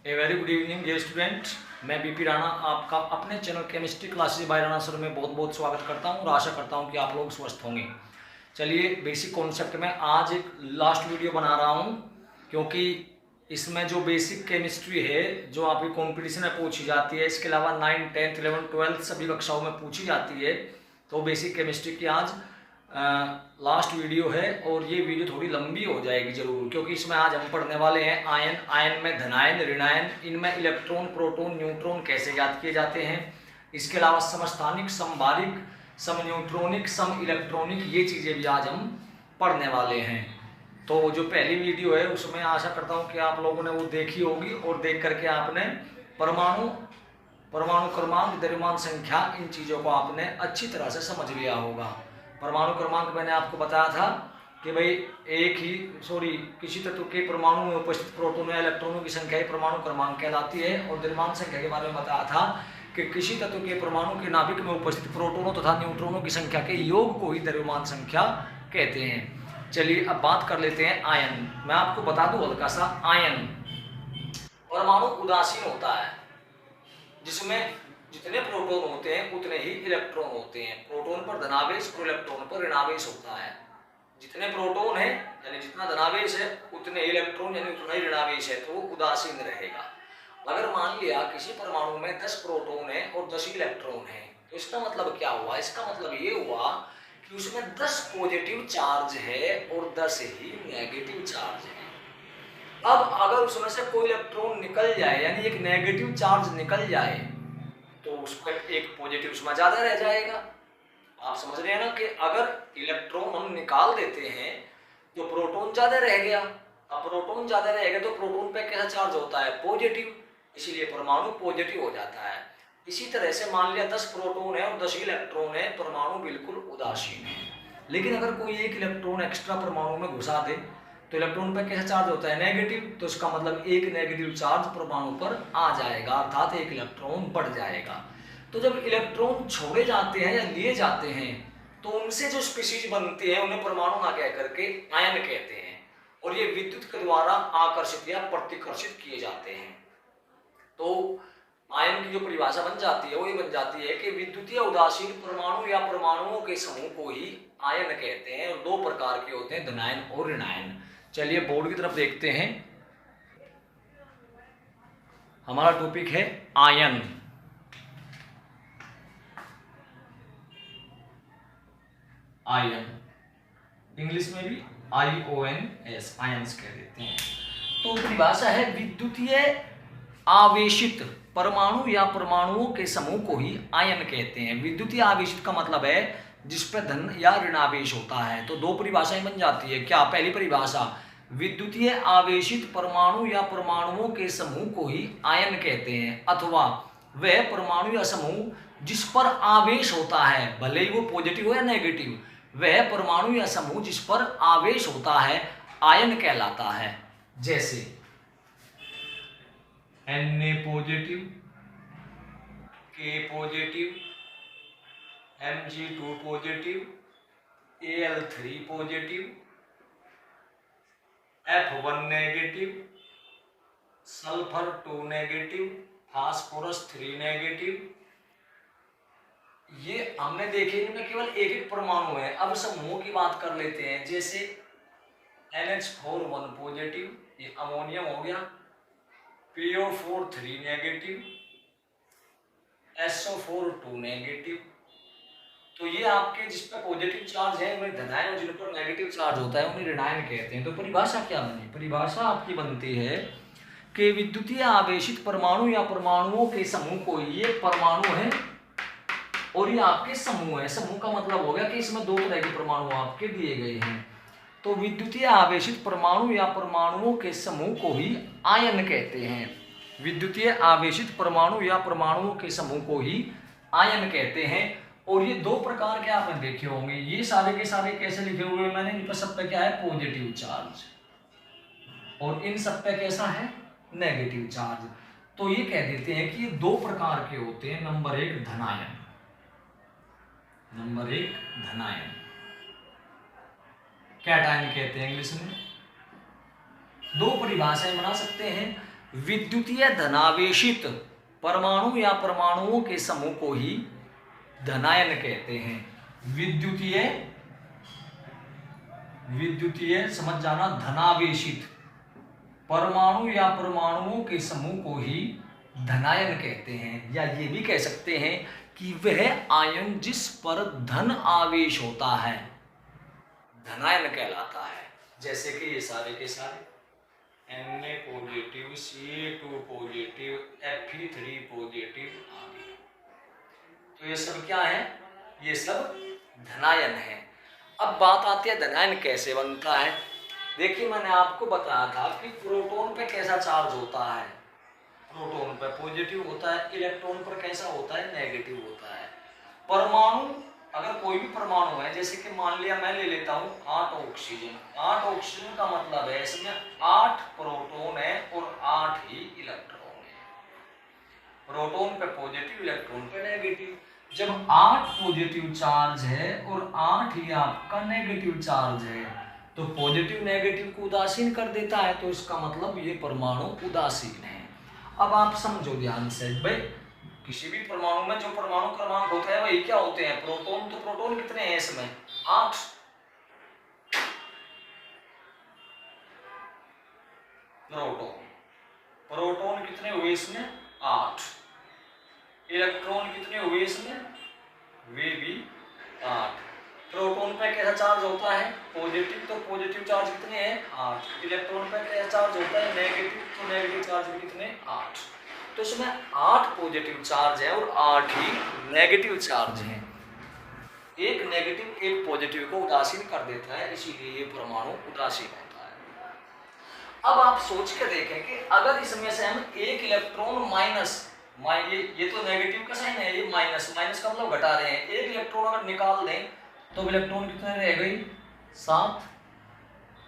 ए very good evening dear student. मैं BP Rana आपका अपने channel chemistry classes by Rana sir में बहुत बहुत स्वागत करता हूं और आशा करता हूं कि आप लोग स्वस्थ होंगे। चलिए बेसिक कॉन्सेप्ट में आज एक लास्ट वीडियो बना रहा हूं, क्योंकि इसमें जो बेसिक केमिस्ट्री है जो आपकी कॉम्पिटिशन में पूछी जाती है, इसके अलावा 9, 10, 11, 12 सभी कक्षाओं में पूछी जाती है। तो बेसिक केमिस्ट्री की आज लास्ट वीडियो है और ये वीडियो थोड़ी लंबी हो जाएगी जरूर, क्योंकि इसमें आज हम पढ़ने वाले हैं आयन। आयन में धनायन, ऋणायन, इनमें इलेक्ट्रॉन, प्रोटॉन, न्यूट्रॉन कैसे ज्ञात किए जाते हैं। इसके अलावा समस्थानिक, समबारिक, सम न्यूट्रॉनिक, सम इलेक्ट्रॉनिक, ये चीज़ें भी आज हम पढ़ने वाले हैं। तो जो पहली वीडियो है उसमें आशा करता हूँ कि आप लोगों ने वो देखी होगी और देख करके आपने परमाणु क्रमांक, द्रव्यमान संख्या, इन चीज़ों को आपने अच्छी तरह से समझ लिया होगा। परमाणु क्रमांक मैंने आपको बताया था कि भाई किसी तत्व के परमाणु में उपस्थित प्रोटॉन या इलेक्ट्रॉनों की संख्या ही परमाणु क्रमांक कहलाती है। और द्रव्यमान संख्या के बारे में बताया था कि किसी तत्व के परमाणु के नाभिक में उपस्थित प्रोटॉनों तथा न्यूट्रॉनों की संख्या के योग को ही द्रव्यमान संख्या कहते हैं। चलिए अब बात कर लेते हैं आयन। मैं आपको बता दूं हल्का सा, आयन परमाणु उदासीन होता है, जिसमें जितने प्रोटॉन होते हैं उतने ही इलेक्ट्रॉन होते हैं। प्रोटॉन पर धनावेश और इलेक्ट्रॉन पर ऋणावेश होता है। जितने प्रोटॉन है यानी जितना धनावेश है उतने इलेक्ट्रॉन यानी उतना ही ऋणावेश है, तो वो उदासीन रहेगा। अगर मान लिया किसी परमाणु में 10 प्रोटॉन है और 10 इलेक्ट्रॉन है, तो इसका मतलब क्या हुआ? इसका मतलब ये हुआ कि उसमें 10 पॉजिटिव चार्ज है और 10 ही नेगेटिव चार्ज है। अब अगर उसमें से कोई इलेक्ट्रॉन निकल जाए यानी एक नेगेटिव चार्ज निकल जाए, तो उसका एक पॉजिटिव उसमें ज्यादा रह जाएगा। आप समझ रहे हैं ना कि अगर इलेक्ट्रॉन हम निकाल देते हैं तो प्रोटॉन ज्यादा रह गया। अब प्रोटॉन ज्यादा रहेगा तो प्रोटॉन पे कैसा चार्ज होता है? पॉजिटिव, इसीलिए परमाणु पॉजिटिव हो जाता है। इसी तरह से मान लिया 10 प्रोटॉन है और 10 इलेक्ट्रॉन है, परमाणु बिल्कुल उदासीन है। लेकिन अगर कोई एक इलेक्ट्रॉन एक्स्ट्रा परमाणु में घुसा दे तो इलेक्ट्रॉन पर कैसा चार्ज होता है? नेगेटिव। तो इसका मतलब एक नेगेटिव चार्ज परमाणु पर आ जाएगा, अर्थात एक इलेक्ट्रॉन बढ़ जाएगा। तो जब इलेक्ट्रॉन छोड़े जाते हैं या लिए जाते हैं तो उनसे जो स्पीशीज बनती है उन्हें परमाणु ना कह करके आयन कहते हैं, और ये विद्युत के द्वारा आकर्षित या प्रतिकर्षित किए जाते हैं। तो आयन की जो परिभाषा बन जाती है वो ये बन जाती है कि विद्युतीय उदासीन परमाणु या परमाणुओं के समूह को ही आयन कहते हैं। और दो प्रकार के होते हैं, धनायन और ऋणायन। चलिए बोर्ड की तरफ देखते हैं। हमारा टॉपिक है आयन। आयन इंग्लिश में भी IONS, आयंस कह देते हैं। तो परिभाषा है विद्युतीय आवेशित परमाणु या परमाणुओं के समूह को ही आयन कहते हैं। विद्युतीय आवेशित का मतलब है जिस पर धन या ऋणावेश होता है। तो दो परिभाषाएं बन जाती है। क्या? पहली परिभाषा, विद्युतीय आवेशित परमाणु या परमाणुओं के समूह को ही आयन कहते हैं, अथवा वह परमाणु या समूह जिस पर आवेश होता है, भले ही वो पॉजिटिव हो या नेगेटिव, वह परमाणु या समूह जिस पर आवेश होता है आयन कहलाता है। जैसे Na positive, K positive, Mg2 positive, Al3 positive, F1 negative, sulphur 2 negative, phosphorus 3 negative. ये हमने देखे, इनमें केवल एक एक परमाणु है। अब समूहों की बात कर लेते हैं। जैसे NH4 1 पॉजिटिव, ये अमोनियम हो गया, PO4 3 नेगेटिव, SO4 2 नेगेटिव। तो ये आपके जिस पर पॉजिटिव चार्ज है उन्हें धनायन, और जिन पर नेगेटिव चार्ज होता है उन्हें ऋणायन कहते हैं। तो परिभाषा क्या बनी? परिभाषा आपकी बनती है कि विद्युतीय आवेशित परमाणु या परमाणुओं के समूह को, ये परमाणु है और ये आपके समूह है। समूह का मतलब हो गया कि इसमें दो तरह के परमाणु आपके दिए गए हैं। तो विद्युतीय आवेशित परमाणु या परमाणुओं के समूह को ही आयन कहते हैं। विद्युतीय आवेशित परमाणु या परमाणुओं के समूह को ही आयन कहते हैं। और ये दो प्रकार के आपने देखे होंगे। ये सारे के सारे कैसे लिखे हुए मैंने? इन पर सब पे क्या है? पॉजिटिव चार्ज, और इन सब पे कैसा है? Negative charge. तो ये कह देते हैं कि ये दो प्रकार के होते हैं। नंबर एक धनायन, नंबर एक धनायन, कैटायन कहते हैं इंग्लिश में। दो परिभाषाएं बना सकते हैं। विद्युतीय धनावेशित परमाणु या परमाणुओं के समूह को ही धनायन कहते हैं। विद्युतीय समझ जाना, धनावेशित परमाणु या परमाणुओं के समूह को ही धनायन कहते हैं। या ये भी कह सकते हैं कि वह आयन जिस पर धन आवेश होता है धनायन कहलाता है। जैसे कि ये सारे के सारे Na positive, Ca2 positive, Fe3 positive आदि, तो ये सब क्या है? ये सब धनायन है। अब बात आती है धनायन कैसे बनता है। देखिए मैंने आपको बताया था कि प्रोटॉन पे कैसा चार्ज होता है, प्रोटॉन पे पॉजिटिव होता है, इलेक्ट्रॉन पर कैसा होता है, नेगेटिव होता है। परमाणु, अगर कोई भी परमाणु है, जैसे कि मान लिया मैं ले लेता हूँ 8 ऑक्सीजन। 8 ऑक्सीजन का मतलब है इसमें 8 प्रोटॉन है और 8 ही इलेक्ट्रॉन है। प्रोटॉन पे पॉजिटिव, इलेक्ट्रॉन पे नेगेटिव। जब 8 पॉजिटिव चार्ज है और 8 ही आपका नेगेटिव चार्ज है तो पॉजिटिव नेगेटिव को उदासीन कर देता है, तो इसका मतलब ये परमाणु उदासीन है। अब आप समझो ध्यान से भाई, किसी भी परमाणु में जो परमाणु क्रमांक होता है वही क्या होते हैं, प्रोटॉन। तो प्रोटॉन कितने हैं इसमें? 8। प्रोटॉन कितने हुए इसमें? 8। इलेक्ट्रॉन कितने हुए इसमें? वे भी 8। प्रोटॉन पे कैसा चार्ज होता है? पॉजिटिव। तो पॉजिटिव चार्ज कितने हैं? 8। इलेक्ट्रॉन पे कैसा चार्ज होता है? नेगेटिव। तो नेगेटिव चार्ज भी कितने? 8। तो इसमें 8 पॉजिटिव चार्ज है और 8 ही नेगेटिव चार्ज है। एक नेगेटिव एक पॉजिटिव को उदासीन कर देता है, इसीलिए ये परमाणु उदासीन होता है। अब आप सोच के देखें कि अगर इसमें से हम एक इलेक्ट्रॉन माइनस, ये तो नेगेटिव का साइन है, ये माइनस, माइनस का मतलब घटा रहे हैं, एक इलेक्ट्रॉन अगर निकाल दें तो इलेक्ट्रॉन कितने रह गई? 7।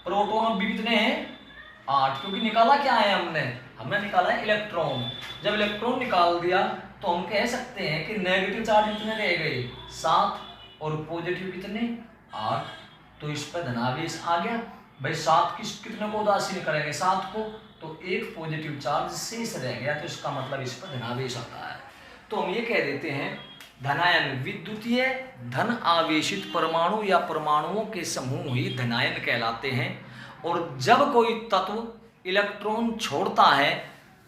प्रोटॉन अब भी कितने हैं? 8, क्योंकि निकाला क्या है हमने निकाला है इलेक्ट्रॉन। जब इलेक्ट्रॉन निकाल दिया तो हम कह सकते हैं कि नेगेटिव चार्ज कितने रह गए? 7 और पॉजिटिव कितने? 8। तो इस पर धनावेश आ गया। भाई 7 कितने को उदासीन करेंगे? 7 को। तो एक पॉजिटिव चार्ज शेष रह गया, तो इसका मतलब इस पर धनावेश आता है। तो हम ये कह देते हैं धनायन विद्युतीय धन आवेशित परमाणु या परमाणुओं के समूह ही धनायन कहलाते हैं। और जब कोई तत्व इलेक्ट्रॉन छोड़ता है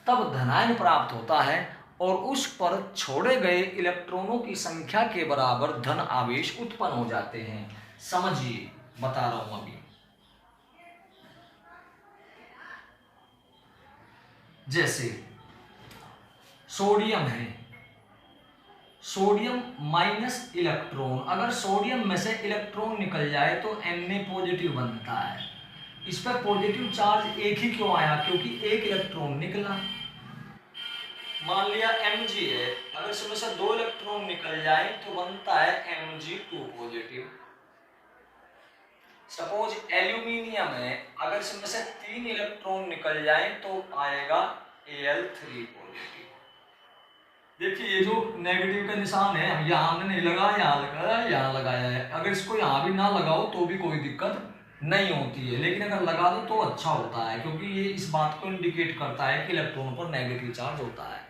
तब धनायन प्राप्त होता है और उस पर छोड़े गए इलेक्ट्रॉनों की संख्या के बराबर धन आवेश उत्पन्न हो जाते हैं। समझिए, बता रहा हूं अभी। जैसे सोडियम है, सोडियम माइनस इलेक्ट्रॉन, अगर सोडियम में से इलेक्ट्रॉन निकल जाए तो Na पॉजिटिव बनता है। इस पर पॉजिटिव चार्ज एक ही क्यों आया? क्योंकि एक इलेक्ट्रॉन निकला। मान लिया Mg है, अगर इसमें से 2 इलेक्ट्रॉन निकल जाए तो बनता है Mg2 पॉजिटिव। सपोज एल्यूमिनियम है, अगर इसमें से 3 इलेक्ट्रॉन निकल जाए तो आएगा Al3 पॉजिटिव। देखिए ये जो नेगेटिव का निशान है, यहाँ हमने नहीं लगाया, यहाँ लगाया, यहाँ लगाया है। अगर इसको यहाँ भी ना लगाओ तो भी कोई दिक्कत नहीं होती है, लेकिन अगर लगा दो तो अच्छा होता है, क्योंकि ये इस बात को इंडिकेट करता है कि इलेक्ट्रॉन पर नेगेटिव चार्ज होता है।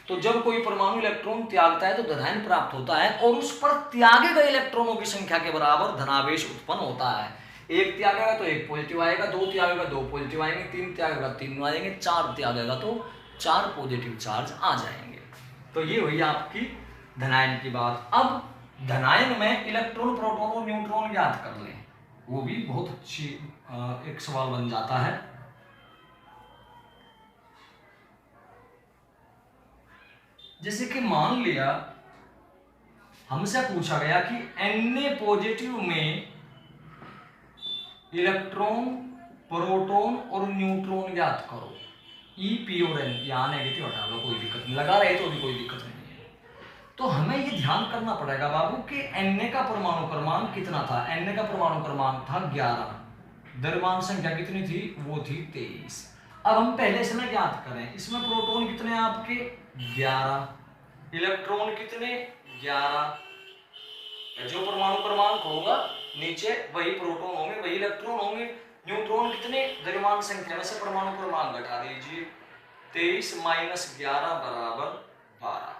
तो जब कोई परमाणु इलेक्ट्रॉन त्यागता है तो धनायन प्राप्त होता है और उस पर त्यागे गए इलेक्ट्रॉनों की संख्या के बराबर धनावेश उत्पन्न होता है। एक त्यागेगा तो एक पॉजिटिव आएगा, 2 त्यागेगा 2 पॉजिटिव आएंगे, 3 त्यागेगा 3 आएंगे, 4 त्यागेगा तो 4 पॉजिटिव चार्ज आ जाएंगे। तो ये हुई आपकी धनायन की बात। अब धनायन में इलेक्ट्रॉन, प्रोटॉन और न्यूट्रॉन ज्ञात कर लें, वो भी बहुत अच्छी एक सवाल बन जाता है। जैसे कि मान लिया हमसे पूछा गया कि Na पॉजिटिव में इलेक्ट्रॉन, प्रोटॉन और न्यूट्रॉन ज्ञात करो। E, P और N, यहाँ नेगेटिव हटा लो, कोई दिक्कत नहीं, लगा रहे तो भी कोई दिक्कत नहीं है। तो हमें ये ध्यान करना पड़ेगा बाबू कि Na का परमाणु क्रमांक कितना था? Na का परमाणु क्रमांक था 11, द्रव्यमान संख्या कितनी थी? वो थी 23। अब हम पहले इसमें ज्ञात करें, इसमें प्रोटॉन कितने हैं आपके? 11, इलेक्ट्रॉन कितने? 11। जो परमाणु क्रमांक होगा नीचे वही प्रोटॉन होंगे, वही इलेक्ट्रॉन होंगे। न्यूट्रॉन कितने? द्रव्यमान संख्या में से परमाणु क्रमांक घटा दीजिए, 23 माइनस 11 बराबर 12।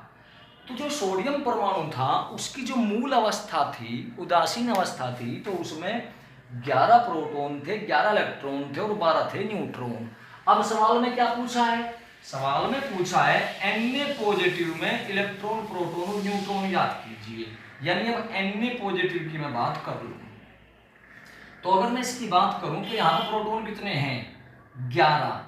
तो जो सोडियम परमाणु था उसकी जो मूल अवस्था थी, उदासीन अवस्था थी, तो उसमें 11 प्रोटॉन थे, 11 इलेक्ट्रॉन थे और 12 थे न्यूट्रॉन। अब सवाल में क्या पूछा है? सवाल में पूछा है Na पॉजिटिव में इलेक्ट्रॉन, प्रोटॉन और न्यूट्रॉन याद कीजिए। यानी अब Na पॉजिटिव की मैं बात कर लूं, तो अगर मैं इसकी बात करूं तो यहाँ पर प्रोटॉन कितने हैं? 11,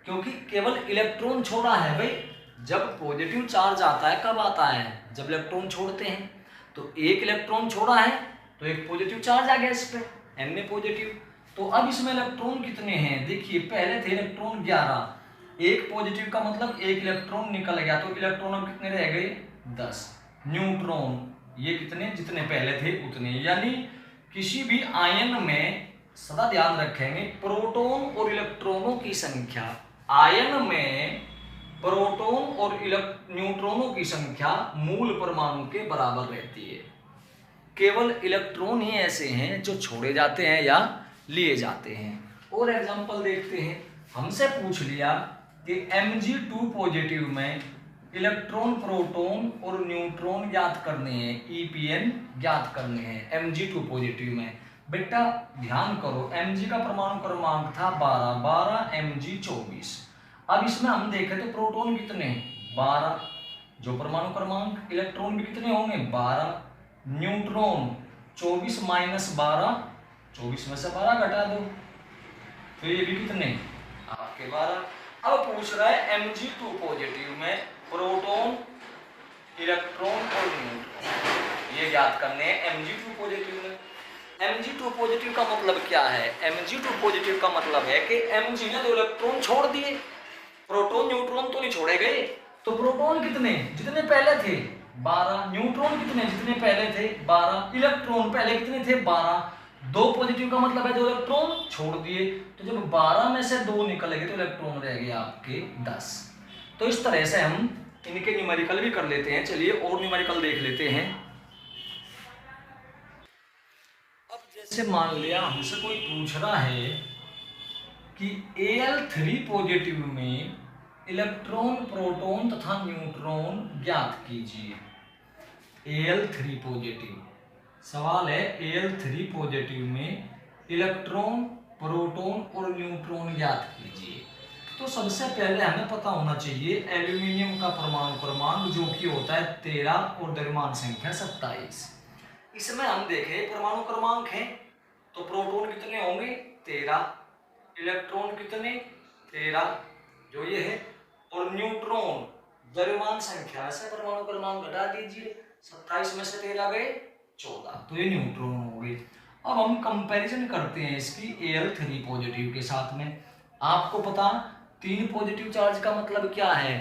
क्योंकि केवल इलेक्ट्रॉन छोड़ा है भाई। जब पॉजिटिव चार्ज आता है कब आता है? जब इलेक्ट्रॉन छोड़ते हैं। तो एक इलेक्ट्रॉन छोड़ा है तो एक पॉजिटिव चार्ज आ गया इस पे, Na पॉजिटिव। तो अब इसमें इलेक्ट्रॉन कितने हैं? देखिए पहले थे इलेक्ट्रॉन 11, एक पॉजिटिव का मतलब एक इलेक्ट्रॉन निकल गया, तो इलेक्ट्रॉन अब कितने रह गए? 10। न्यूट्रॉन ये कितने? जितने पहले थे उतने। यानी किसी भी आयन में सदा ध्यान रखेंगे प्रोटॉन और इलेक्ट्रॉनों की संख्या, आयन में प्रोटॉन और न्यूट्रॉनों की संख्या मूल परमाणु के बराबर रहती है। केवल इलेक्ट्रॉन ही ऐसे हैं जो छोड़े जाते हैं या लिए जाते हैं। और एग्जांपल देखते हैं। हमसे पूछ लिया कि Mg2 पॉजिटिव में इलेक्ट्रॉन, प्रोटॉन और न्यूट्रॉन ज्ञात करने हैं, EPN ज्ञात करने हैं Mg2 पॉजिटिव में। बेटा ध्यान करो, Mg का परमाणु क्रमांक था 12, 12 Mg 24। अब इसमें हम देखें तो प्रोटॉन कितने? 12, जो परमाणु क्रमांक, इलेक्ट्रॉन भी कितने होंगे? 12, न्यूट्रॉन 24 माइनस 12, 24 में से 12 घटा दो, तो ये भी कितने? आपके 12। अब पूछ रहा है Mg2 पॉजिटिव में प्रोटॉन, इलेक्ट्रॉन और न्यूट्रॉन ये ज्ञात करने हैं Mg2 पॉजिटिव में। Mg2 पॉजिटिव का मतलब क्या है? Mg2 पॉजिटिव का मतलब है कि Mg ने तो इलेक्ट्रॉन छोड़ दिए, प्रोटॉन न्यूट्रॉन तो नहीं छोड़े गए। तो प्रोटॉन कितने? जितने पहले थे 12, न्यूट्रॉन कितने? जितने पहले थे 12, इलेक्ट्रॉन पहले कितने थे? 12। दो पॉजिटिव का मतलब है दो इलेक्ट्रॉन छोड़ दिए, तो जब 12 में से 2 निकल गए तो इलेक्ट्रॉन रह गए आपके 10। तो इस तरह से हम इनके न्यूमेरिकल भी कर लेते हैं। चलिए और न्यूमेरिकल देख लेते हैं। अब जैसे मान लिया हमसे कोई पूछ रहा है कि Al3 पॉजिटिव में इलेक्ट्रॉन, प्रोटॉन तथा न्यूट्रॉन ज्ञात कीजिए। Al3 पॉजिटिव, सवाल है Al3 पॉजिटिव में इलेक्ट्रॉन, प्रोटॉन और न्यूट्रॉन ज्ञात कीजिए। तो सबसे पहले हमें पता होना चाहिए एल्यूमिनियम का परमाणु क्रमांक, जो कि होता है 13 और द्रव्यमान संख्या 27। इसमें हम देखें परमाणु क्रमांक है तो प्रोटॉन कितने होंगे? 13, इलेक्ट्रॉन कितने? 13 जो ये है, और न्यूट्रॉन द्रव्यमान संख्या से परमाणु क्रमांक घटा दीजिए, 27 में से 13 गए 14, तो ये न्यूट्रॉन हो गए। अब हम कंपैरिजन करते हैं इसकी Al3 पॉजिटिव के साथ में। आपको पता 3 पॉजिटिव चार्ज का मतलब क्या है?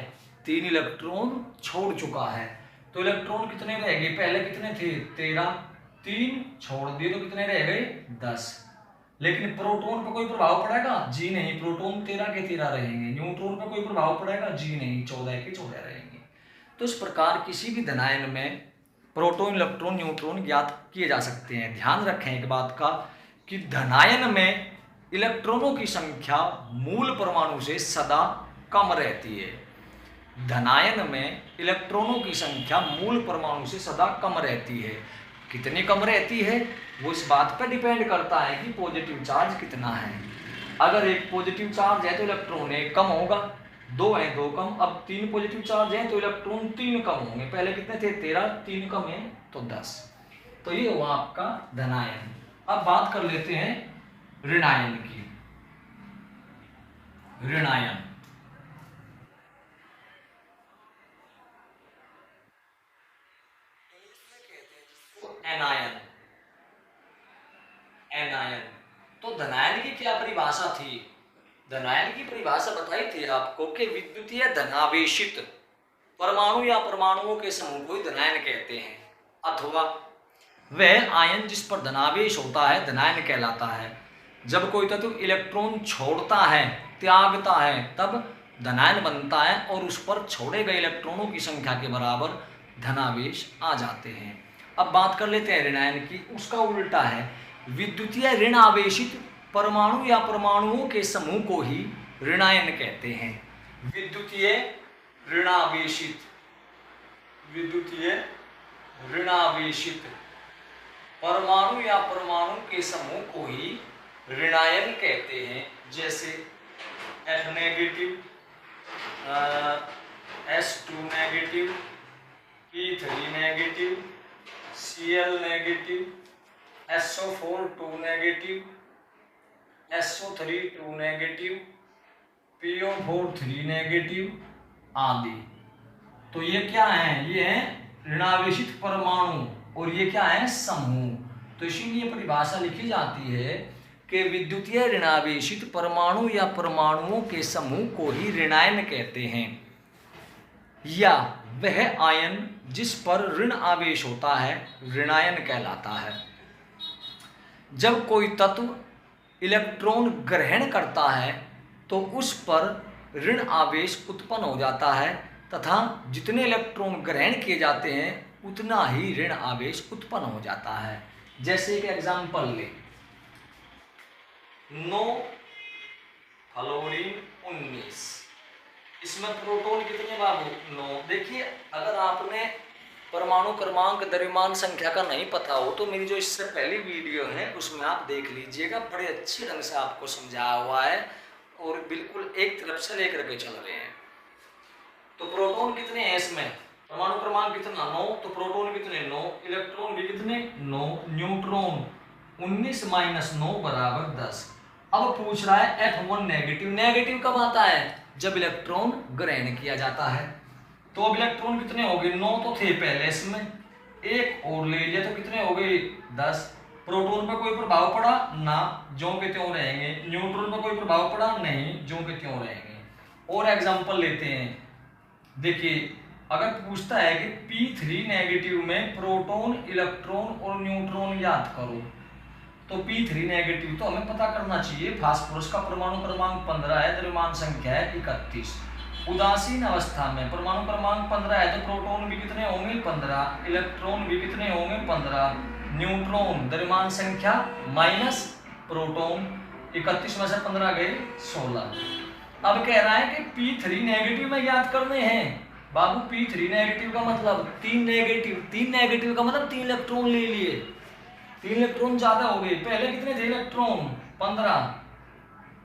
3 इलेक्ट्रॉन छोड़ चुका है, तो इलेक्ट्रॉन कितने रह गए? पहले कितने थे? 13, 3 छोड़ दिए तो कितने रह गए? 10। लेकिन प्रोटॉन पर कोई प्रभाव पड़ेगा? जी नहीं, प्रोटॉन 13 के 13 रहेंगे। न्यूट्रॉन पर कोई प्रभाव पड़ेगा? जी नहीं, 14 के 14 रहेंगे। तो इस प्रकार किसी भी धनायन में प्रोटॉन, इलेक्ट्रॉन, न्यूट्रॉन ज्ञात किए जा सकते हैं। ध्यान रखें एक बात का कि धनायन में इलेक्ट्रॉनों की संख्या मूल परमाणु से सदा कम रहती है। धनायन में इलेक्ट्रॉनों की संख्या मूल परमाणु से सदा कम रहती है। कितनी कम रहती है वो इस बात पर डिपेंड करता है कि पॉजिटिव चार्ज कितना है। अगर एक पॉजिटिव चार्ज है तो इलेक्ट्रॉन 1 कम होगा, 2 है 2 कम। अब 3 पॉजिटिव चार्ज है तो इलेक्ट्रॉन 3 कम होंगे। पहले कितने थे? 13, 3 कम है तो 10। तो ये हुआ आपका धनायन। अब बात कर लेते हैं ऋणायन की। ऋणायन, एनायन, एनायन। तो धनायन की क्या परिभाषा थी? धनायन की परिभाषा बताई थी आपको कि विद्युतीय धनावेशित परमाणु या परमाणुओं के समूह को धनायन कहते हैं, अथवा वह आयन जिस पर धनावेश होता है धनायन कहलाता है। जब कोई तत्व इलेक्ट्रॉन छोड़ता है, त्यागता है, तब धनायन बनता है और उस पर छोड़े गए इलेक्ट्रॉनों की संख्या के बराबर धनावेश आ जाते हैं। अब बात कर लेते हैं ऋणायन की। उसका उल्टा है, विद्युतीय ऋण आवेशित परमाणु या परमाणुओं के समूह को ही ऋणायन कहते हैं। विद्युतीय ऋणावेशित, विद्युतीय ऋणावेशित परमाणु या परमाणु के समूह को ही ऋणायन कहते हैं। जैसे F negative, S2 negative, P3 negative, Cl negative, SO4 2 negative, SO3 2 negative, PO4 3 negative आदि। तो ये क्या है? ये है ऋणावेशित परमाणु और ये क्या है? समूह। तो इसीलिए परिभाषा लिखी जाती है कि विद्युतीय ऋणावेशित परमाणु या परमाणुओं के समूह को ही ऋणायन कहते हैं, या वह आयन जिस पर ऋण आवेश होता है ऋणायन कहलाता है। जब कोई तत्व इलेक्ट्रॉन ग्रहण करता है तो उस पर ऋण आवेश उत्पन्न हो जाता है तथा जितने इलेक्ट्रॉन ग्रहण किए जाते हैं उतना ही ऋण आवेश उत्पन्न हो जाता है। जैसे एक एग्जांपल ले, 9 फ्लोरीन 19, इसमें प्रोटॉन कितने बाबू? 9। देखिए, अगर आपने परमाणु क्रमांक द्रव्यमान संख्या का नहीं पता हो तो मेरी जो इससे पहली वीडियो है उसमें आप देख लीजिएगा, बड़े अच्छे ढंग से आपको समझाया हुआ है और बिल्कुल एक तरफ से लेकर के चल रहे हैं। तो प्रोटॉन कितने हैं इसमें? परमाणु क्रमांक कितना? 9। तो प्रोटॉन कितने? 9। इलेक्ट्रॉन भी कितने? 9। न्यूट्रॉन 19 माइनस 9 बराबर 10। अब पूछ रहा है F1 नेगेटिव। नेगेटिव कब आता है? जब इलेक्ट्रॉन ग्रहण किया जाता है। तो अब इलेक्ट्रॉन कितने हो गए? 9 तो थे पहले, इसमें एक और ले लिया तो कितने हो गए? 10। प्रोटॉन पर कोई प्रभाव पड़ा? ना, ज्यों के त्यों रहेंगे। न्यूट्रॉन पर कोई प्रभाव पड़ा? नहीं, ज्यों के त्यों रहेंगे। और एग्जांपल लेते हैं। देखिए, अगर पूछता है कि P3 नेगेटिव में प्रोटॉन, इलेक्ट्रॉन और न्यूट्रॉन याद करो, तो P3 नेगेटिव तो हमें पता करना चाहिए। फास्फोरस का परमाणु क्रमांक 15 है, द्रव्यमान संख्या है 31। उदासीन अवस्था में परमाणु क्रमांक 15 है तो प्रोटॉन भी कितने होंगे? 15। इलेक्ट्रॉन भी कितने होंगे? 15। न्यूट्रॉन द्रव्यमान संख्या माइनस प्रोटॉन, 31 में से 15 गए 16। अब कह रहा है कि P3 नेगेटिव में याद करने हैं। बाबू, P3 नेगेटिव का मतलब 3 नेगेटिव, 3 नेगेटिव का मतलब 3 इलेक्ट्रॉन ले लिए, 3 इलेक्ट्रॉन ज्यादा हो गए। पहले कितने थे इलेक्ट्रॉन? 15।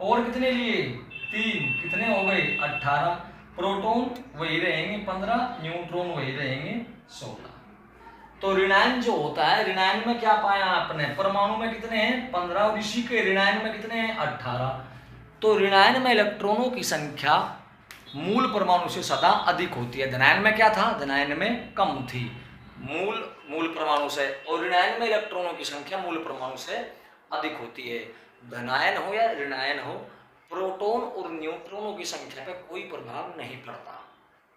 और कितने लिए? 3। कितने हो गए? 18। प्रोटॉन वही रहेंगे 15, न्यूट्रॉन वही रहेंगे 16। तो ऋणायन जो होता है, ऋणायन में क्या पाया आपने? परमाणु में कितने हैं? 15 और इसी के ऋणायन में कितने हैं? 18। तो ऋणायन में इलेक्ट्रॉनों की संख्या मूल परमाणु से सदा अधिक होती है। धनायन में क्या था? धनायन में कम थी मूल परमाणु से, और ऋणायन में इलेक्ट्रॉनों की संख्या मूल परमाणु से अधिक होती है। धनायन हो या ऋणायन हो, प्रोटॉन और न्यूट्रॉनों की संख्या पर कोई प्रभाव नहीं पड़ता।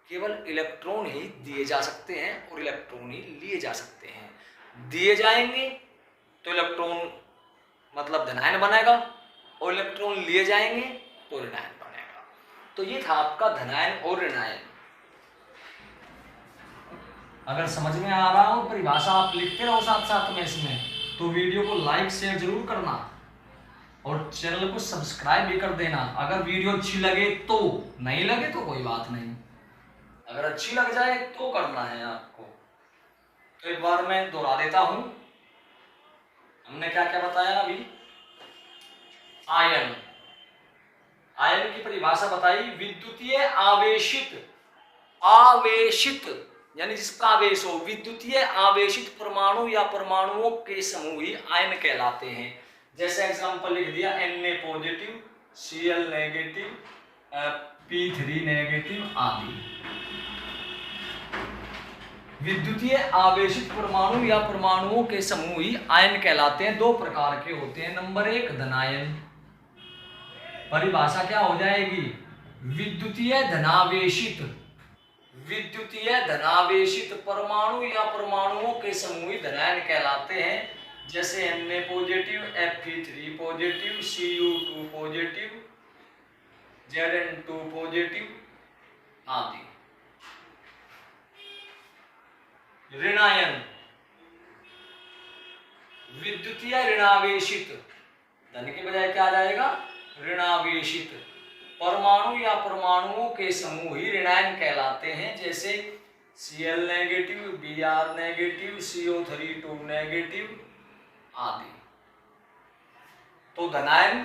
केवल इलेक्ट्रॉन ही दिए जा सकते हैं और इलेक्ट्रॉन ही लिए जा सकते हैं। दिए जाएंगे तो इलेक्ट्रॉन मतलब धनायन बनेगा और इलेक्ट्रॉन लिए जाएंगे तो ऋणायन बनेगा। तो ये था आपका धनायन और ऋणायन। अगर समझ में आ रहा हो, परिभाषा आप लिखते रहो साथ साथ में इसमें, तो वीडियो को लाइक शेयर जरूर करना और चैनल को सब्सक्राइब भी कर देना। अगर वीडियो अच्छी लगे तो, नहीं लगे तो कोई बात नहीं, अगर अच्छी लग जाए तो करना है आपको। तो एक बार मैं दोहरा देता हूं, हमने क्या क्या बताया अभी। आयन, आयन की परिभाषा बताई, विद्युतीय आवेशित, आवेशित यानी जिसका आवेश हो, विद्युतीय आवेशित परमाणु या परमाणुओं के समूह ही आयन कहलाते हैं। जैसे एग्जांपल लिख दिया, Na positive, Cl negative, P3 negative आदि। विद्युतीय आवेशित परमाणु या परमाणुओं के समूह ही आयन कहलाते हैं। 2 प्रकार के होते हैं। नंबर 1 धनायन, परिभाषा क्या हो जाएगी? विद्युतीय धनावेशित, विद्युतीय धनावेशित परमाणु या परमाणुओं के समूह ही धनायन कहलाते हैं। जैसे Na positive, Fe3 positive, Cu2 positive, Zn2 positive आदि। ऋणायन, विद्युतीय ऋणावेशित, धन के बजाय क्या आ जाएगा? ऋणावेशित परमाणु या परमाणुओं के समूह ही ऋणायन कहलाते हैं, जैसे Cl negative, Br negative, CO3 2 negative आदि। तो धनायन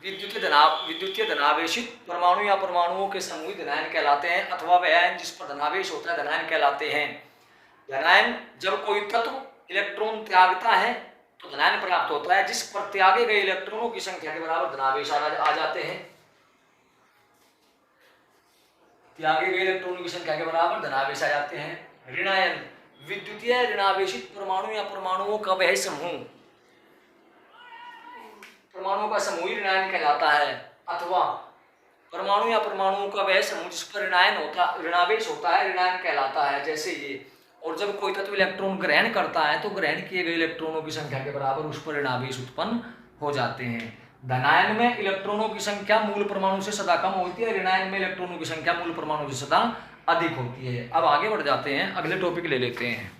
विद्युतीय धनावेशित परमाणु या परमाणुओं के समूह धनायन कहलाते हैं, अथवा वह आयन जिस पर धनावेश होता है धनायन कहलाते हैं। धनायन जब कोई तत्व इलेक्ट्रॉन त्यागता है तो धनायन प्राप्त होता है, जिस पर त्यागे गए इलेक्ट्रॉनों की संख्या के बराबर धनावेश आ जाते हैं। त्यागे गए इलेक्ट्रॉनों की संख्या के बराबर धनावेश आ जाते हैं। ऋणायन विद्युतीय ऋणावेशित परमाणु या परमाणुओं का वह समूह, परमाणुओं का समूह ही ऋणायन कहलाता है, अथवा परमाणु या परमाणुओं का वह समूह जिस पर ऋणावेश होता है ऋणायन कहलाता है, जैसे ये। और जब कोई तत्व इलेक्ट्रॉन ग्रहण करता है तो ग्रहण किए गए इलेक्ट्रॉनों की संख्या के बराबर उस पर ऋणावेश उत्पन्न हो जाते हैं। धनायन में इलेक्ट्रॉनों की संख्या मूल परमाणु से सदा कम होती है, ऋणायन में इलेक्ट्रॉनों की संख्या मूल परमाणु से सदा अधिक होती है। अब आगे बढ़ जाते हैं, अगले टॉपिक ले लेते हैं।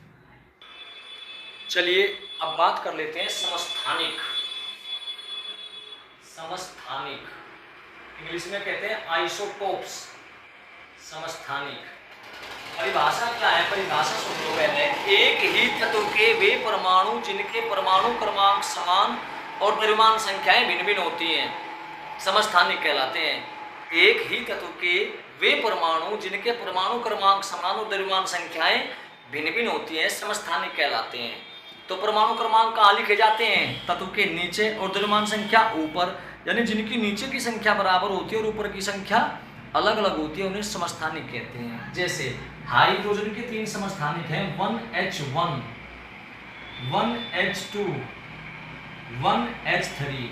चलिए अब बात कर लेते हैं समस्थानिक। समस्थानिक इंग्लिश में कहते हैं आइसोटोप्स। समस्थानिक परिभाषा क्या है? परिभाषा सुन लो पहले। एक ही तत्व के वे परमाणु जिनके परमाणु क्रमांक समान और द्रव्यमान संख्याएं भिन्न भिन्न होती हैं, समस्थानिक कहलाते हैं। एक ही तत्व के वे परमाणु जिनके परमाणु क्रमांक समान और द्रव्यमान संख्याएं भिन्न भिन्न होती हैं, समस्थानिक कहलाते हैं। तो परमाणु क्रमांक कहाँ लिखे जाते हैं? तत्व के नीचे और द्रव्यमान संख्या ऊपर, यानी जिनकी नीचे की संख्या बराबर होती है और ऊपर की संख्या अलग अलग होती है, उन्हें समस्थानिक कहते हैं। जैसे हाइड्रोजन के 3 समस्थानिक हैं, 1H1, 1H2, 1H3।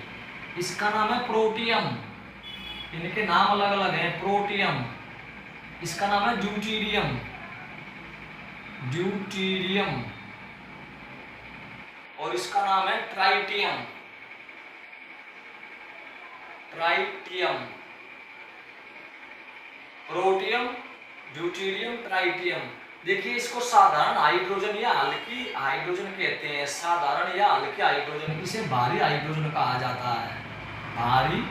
इसका नाम है प्रोटियम। इनके नाम अलग अलग हैं। प्रोटियम, इसका नाम है ड्यूटीरियम, ड्यूटीरियम, और इसका नाम है tritium, tritium. Protium, deuterium, tritium. देखिए इसको साधारण हाइड्रोजन या हल्की हाइड्रोजन कहते हैं। साधारण या हल्की हाइड्रोजन, इसे भारी हाइड्रोजन कहा जाता है, भारी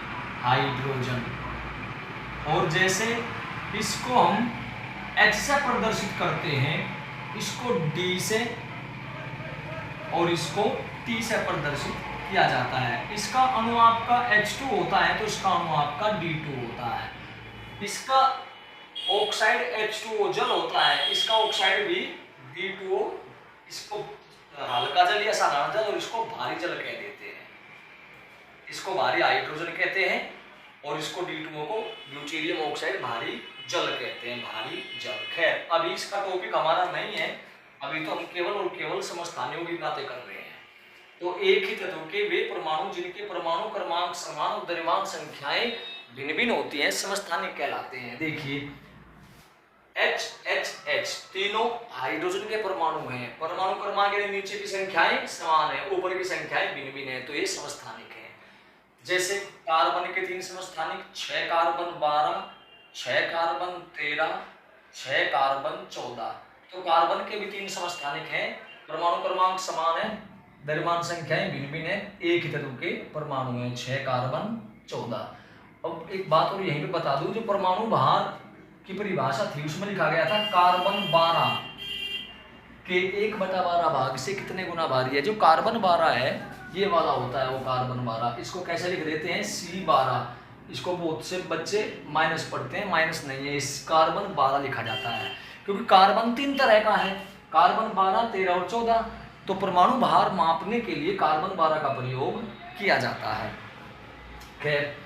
हाइड्रोजन। और जैसे इसको हम H से प्रदर्शित करते हैं, इसको D से और इसको T से प्रदर्शित किया जाता है। इसका अणु आपका H2 होता है तो इसका अणु आपका D2 होता है। इसका ऑक्साइड H2O जल होता है, इसका ऑक्साइड भी D2O। इसको हल्का जल या साधारण जल और इसको भारी जल कह देते हैं। इसको भारी हाइड्रोजन कहते हैं और इसको D2O को ड्यूटीरियम ऑक्साइड भारी जल कहते हैं, भारी जल। खैर अभी इसका टॉपिक हमारा नहीं है, अभी तो हम केवल और केवल समस्थानियों की बातें कर रहे हैं। तो एक ही तत्व के वे परमाणु जिनके परमाणु क्रमांक समान और द्रव्यमान संख्याएं भिन्न भिन्न होती हैं, समस्थानिक कहलाते हैं। देखिए H H H तीनों हाइड्रोजन के परमाणु हैं, परमाणु क्रमांक यानी नीचे की संख्याएं समान है, ऊपर की संख्याएं भिन्न भिन्न है, तो ये समस्थानिक है। जैसे कार्बन के 3 समस्थानिक, 6 कार्बन 12, 6 कार्बन 13, 6 कार्बन 14। तो कार्बन के भी 3 समस्थानिक हैं, परमाणु क्रमांक समान है, द्रव्यमान संख्याएं भिन्न भिन्न है, एक ही तत्व के परमाणु हैं, 6 कार्बन 14। अब एक बात और यहीं पे बता दूं, जो परमाणु भार की परिभाषा थी उसमें लिखा गया था कार्बन 12 के 1/12 भाग से कितने गुना भारी है। जो कार्बन 12 है ये वाला होता है वो कार्बन 12। इसको कैसे लिख देते हैं? C12। इसको बहुत से बच्चे माइनस पढ़ते हैं, माइनस नहीं है, इस कार्बन 12 लिखा जाता है क्योंकि कार्बन 3 तरह का है, कार्बन 12, 13 और 14। तो परमाणु भार मापने के लिए कार्बन 12 का प्रयोग किया जाता है। खैर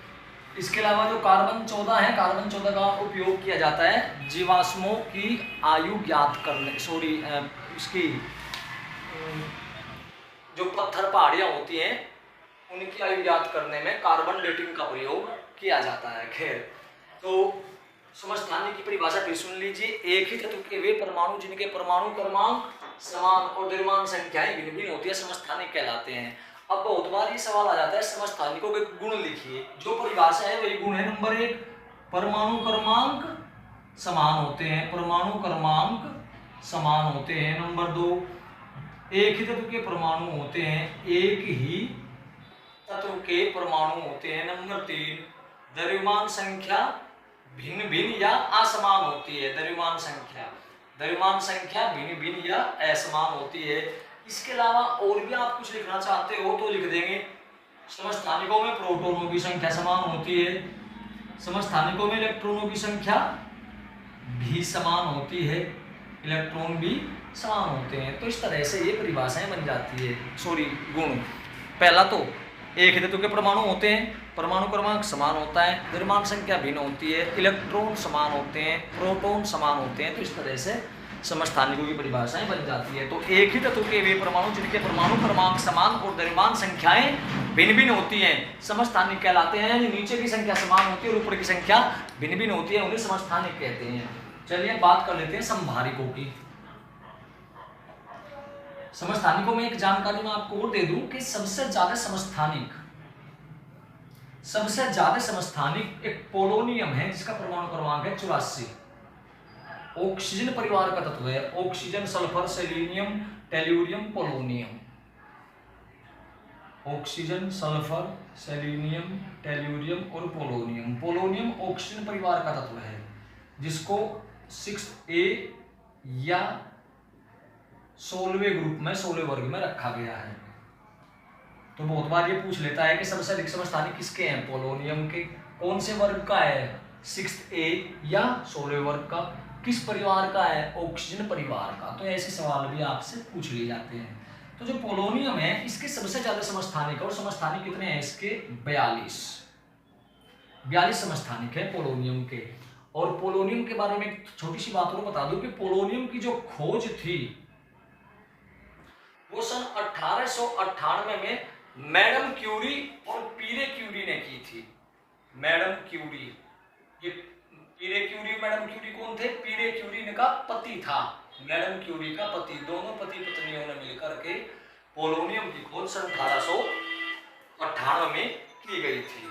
इसके अलावा जो कार्बन 14 है, कार्बन 14 का उपयोग किया जाता है जीवाश्मों की आयु ज्ञात करने, इसकी जो पत्थर पहाड़ियाँ होती हैं उनकी आयु ज्ञात करने में कार्बन डेटिंग का प्रयोग किया जाता है। खैर तो समस्थानिक की परिभाषा फिर सुन लीजिए। एक ही तत्व के वे परमाणु जिनके परमाणु क्रमांक समान और द्रव्यमान संख्याएं भिन्न भिन्न होती है, समस्थानिक कहलाते हैं। अब बहुत बार ये सवाल आ जाता है समस्थानिकों के गुण लिखिए। जो परिभाषा है वही गुण है। नंबर 1, परमाणु क्रमांक समान होते हैं, परमाणु क्रमांक समान होते हैं। नंबर 2, एक ही तत्व के परमाणु होते हैं, एक ही तत्व के परमाणु होते हैं। नंबर 3, द्रव्यमान संख्या भिन्न भिन्न या असमान होती है। द्रव्यमान संख्या भिन्न भिन्न या असमान होती है। इसके अलावा और भी आप कुछ लिखना चाहते हो तो लिख देंगे। समस्थानिकों में प्रोटॉनों की संख्या समान होती है, समस्थानिकों में इलेक्ट्रॉनों की संख्या भी समान होती है, इलेक्ट्रॉन भी समान होते हैं। तो इस तरह से ये परिभाषाएं बन जाती है। सॉरी, गुण। पहला तो एक ही तत्व के परमाणु होते हैं, परमाणु क्रमांक समान होता है, द्रव्यमान संख्या भिन्न होती है, इलेक्ट्रॉन समान होते हैं, प्रोटॉन समान होते हैं। तो इस तरह से समस्थानिकों की परिभाषाएं बन जाती है। तो एक ही तत्व के वे परमाणु जिनके परमाणु क्रमांक समान और द्रव्यमान संख्याएं भिन्न भिन्न होती हैं समस्थानिक कहलाते हैं। यानी नीचे की संख्या समान होती है और ऊपर की संख्या भिन्न भिन्न होती है, उन्हें समस्थानिक कहते हैं। चलिए बात कर लेते हैं समभारिकों की। समस्थानिकों में एक जानकारी मैं आपको और दे दूं कि सबसे ज्यादा समस्थानिक एक पोलोनियम है जिसका परमाणु क्रमांक है 84। ऑक्सीजन परिवार का तत्व है। Oxygen, sulphur, selenium, tellurium, polonium. Oxygen, sulphur, selenium, tellurium और पोलोनियम। पोलोनियम ऑक्सीजन परिवार का तत्व है जिसको 6A या 16वें ग्रुप में 16वें वर्ग में रखा गया है। तो बहुत बार ये पूछ लेता है कि सबसे अधिक समस्थानिक किसके हैं? पोलोनियम के। कौन से वर्ग का है? 6A या 16वें वर्ग का। किस परिवार का है? ऑक्सीजन परिवार का। तो ऐसे सवाल भी आपसे पूछ लिए जाते हैं। तो जो पोलोनियम है इसके सबसे ज्यादा समस्थानिक, और समस्थानिक कितने हैं इसके? 42 समस्थानिक है पोलोनियम के। और पोलोनियम के बारे में एक छोटी सी बात और बता दूं कि पोलोनियम की जो खोज थी वो सन 1898 में मैडम क्यूरी और पीरे क्यूरी ने की थी। मैडम क्यूरी, ये पीरे क्यूरी, मैडम क्यूरी कौन थे? पीरे क्यूरी का पति था, मैडम क्यूरी का पति। दोनों पति पत्नियों ने मिलकर के पोलोनियम की खोज सन 1898 में की गई थी।